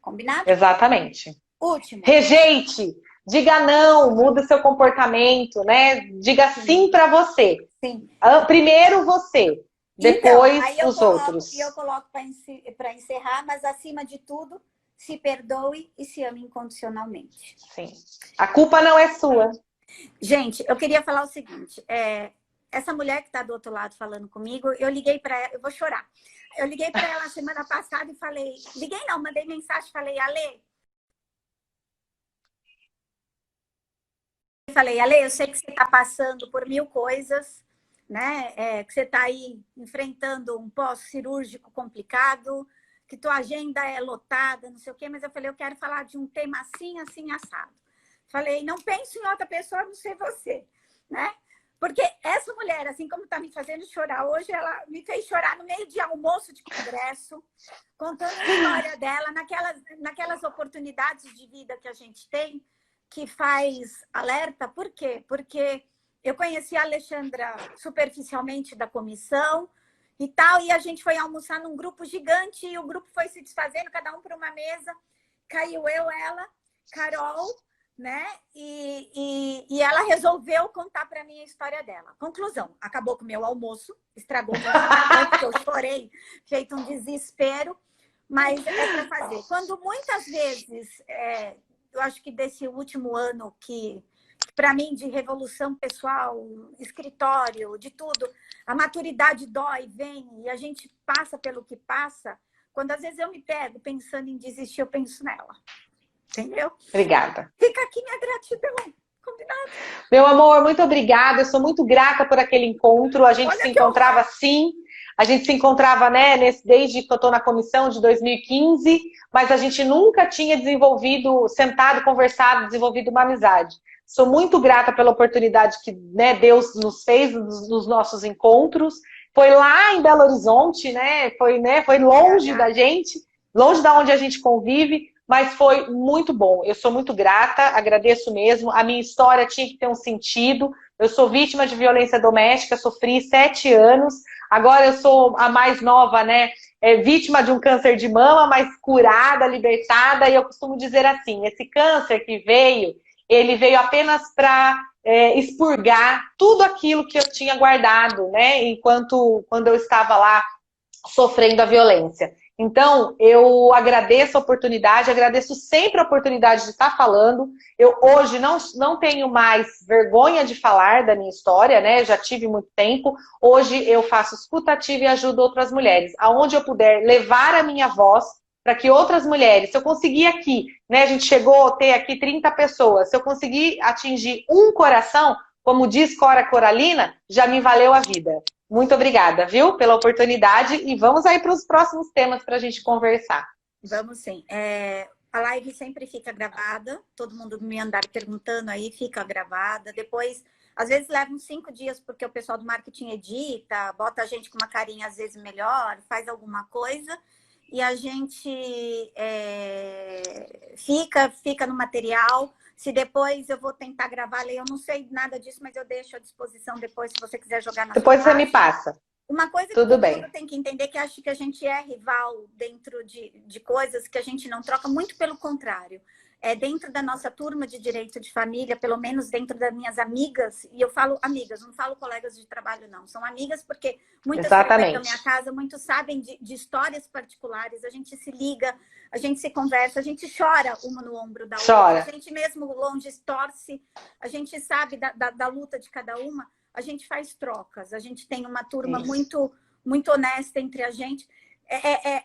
Combinado? Exatamente. Último. Rejeite. Diga não, muda seu comportamento, né? Diga sim para você. Sim. Primeiro você, depois então, os outros. E eu coloco para encerrar, mas acima de tudo, se perdoe e se ame incondicionalmente. Sim. A culpa não é sua. Gente, eu queria falar o seguinte. Essa mulher que está do outro lado falando comigo, eu liguei para ela, eu vou chorar. Eu liguei para ela semana passada e falei... Liguei não, mandei mensagem e falei, Ale... Ale, eu sei que você está passando por 1000 coisas, né? Que você está aí enfrentando um pós-cirúrgico complicado, que tua agenda é lotada, não sei o quê, mas eu falei, eu quero falar de um tema assim, assim, assado. Falei, não pense em outra pessoa, a não ser você, né? Porque essa mulher, assim como está me fazendo chorar hoje, ela me fez chorar no meio de almoço de congresso, contando a história dela, naquelas oportunidades de vida que a gente tem, que faz alerta. Por quê? Porque eu conheci a Alexandra superficialmente da comissão e tal, e a gente foi almoçar num grupo gigante, e o grupo foi se desfazendo, cada um para uma mesa, caiu eu, ela, Carol, né? E ela resolveu contar para mim a história dela. Conclusão, acabou com o meu almoço, estragou meu almoço, porque eu chorei, feito um desespero, mas é para fazer. Quando muitas vezes, eu acho que desse último ano que, para mim, de revolução pessoal, escritório, de tudo, a maturidade dói, vem, e a gente passa pelo que passa. Quando às vezes eu me pego pensando em desistir, eu penso nela. Entendeu? Obrigada. Fica aqui minha gratidão. Combinado? Meu amor, muito obrigada. Eu sou muito grata por aquele encontro. A gente se encontrava sim. A gente se encontrava, né, desde que eu estou na comissão de 2015, mas a gente nunca tinha desenvolvido, sentado, conversado, desenvolvido uma amizade. Sou muito grata pela oportunidade que, né, Deus nos fez nos nossos encontros. Foi lá em Belo Horizonte, né? Foi longe da gente, longe da onde a gente convive, mas foi muito bom. Eu sou muito grata, agradeço mesmo. A minha história tinha que ter um sentido. Eu sou vítima de violência doméstica, sofri 7 anos. Agora eu sou a mais nova, né? Vítima de um câncer de mama, mas curada, libertada. E eu costumo dizer assim, esse câncer que veio, ele veio apenas para expurgar tudo aquilo que eu tinha guardado, né? Quando eu estava lá sofrendo a violência. Então, eu agradeço a oportunidade, agradeço sempre a oportunidade de estar falando. Eu hoje não tenho mais vergonha de falar da minha história, né? Já tive muito tempo. Hoje eu faço escuta ativa e ajudo outras mulheres. Aonde eu puder levar a minha voz para que outras mulheres, se eu conseguir aqui, né? A gente chegou a ter aqui 30 pessoas, se eu conseguir atingir um coração, como diz Cora Coralina, já me valeu a vida. Muito obrigada, viu, pela oportunidade, e vamos aí para os próximos temas para a gente conversar. Vamos sim. A live sempre fica gravada, todo mundo me andar perguntando aí, fica gravada. Depois, às vezes leva uns 5 dias, porque o pessoal do marketing edita, bota a gente com uma carinha às vezes melhor, faz alguma coisa, e a gente fica no material. Se depois eu vou tentar gravar, eu não sei nada disso, mas eu deixo à disposição depois, se você quiser jogar na depois você me passa. Uma coisa que tudo todo bem. mundo tem que entender, que acho que a gente é rival dentro de coisas que a gente não troca, muito pelo contrário. Dentro da nossa turma de direito de família, pelo menos dentro das minhas amigas, e eu falo amigas, não falo colegas de trabalho, não. São amigas porque muitas frequentam minha casa, muitos sabem de histórias particulares, a gente se liga, a gente se conversa, a gente chora uma no ombro da outra, a gente mesmo longe torce, a gente sabe da luta de cada uma, a gente faz trocas, a gente tem uma turma muito, muito honesta entre a gente.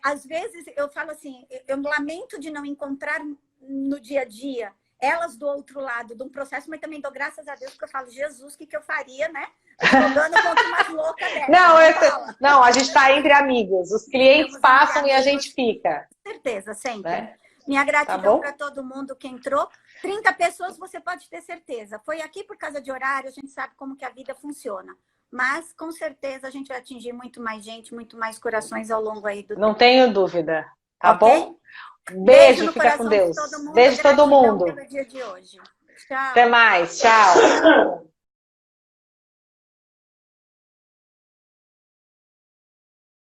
Às vezes eu falo assim, eu lamento de não encontrar no dia a dia elas do outro lado de um processo, mas também dou graças a Deus, porque eu falo, Jesus, o que eu faria, né? Jogando contra umas loucas dessas. Não, a gente está entre amigos. Os clientes passam e a gente fica. Com certeza, sempre. Minha gratidão para todo mundo que entrou. 30 pessoas, você pode ter certeza. Foi aqui por causa de horário, a gente sabe como que a vida funciona. Mas, com certeza, a gente vai atingir muito mais gente, muito mais corações ao longo aí do tempo. Não tenho dúvida. Tá bom? Beijo, fica com Deus. Beijo todo mundo. Pelo dia de hoje. Tchau. Até mais, tchau.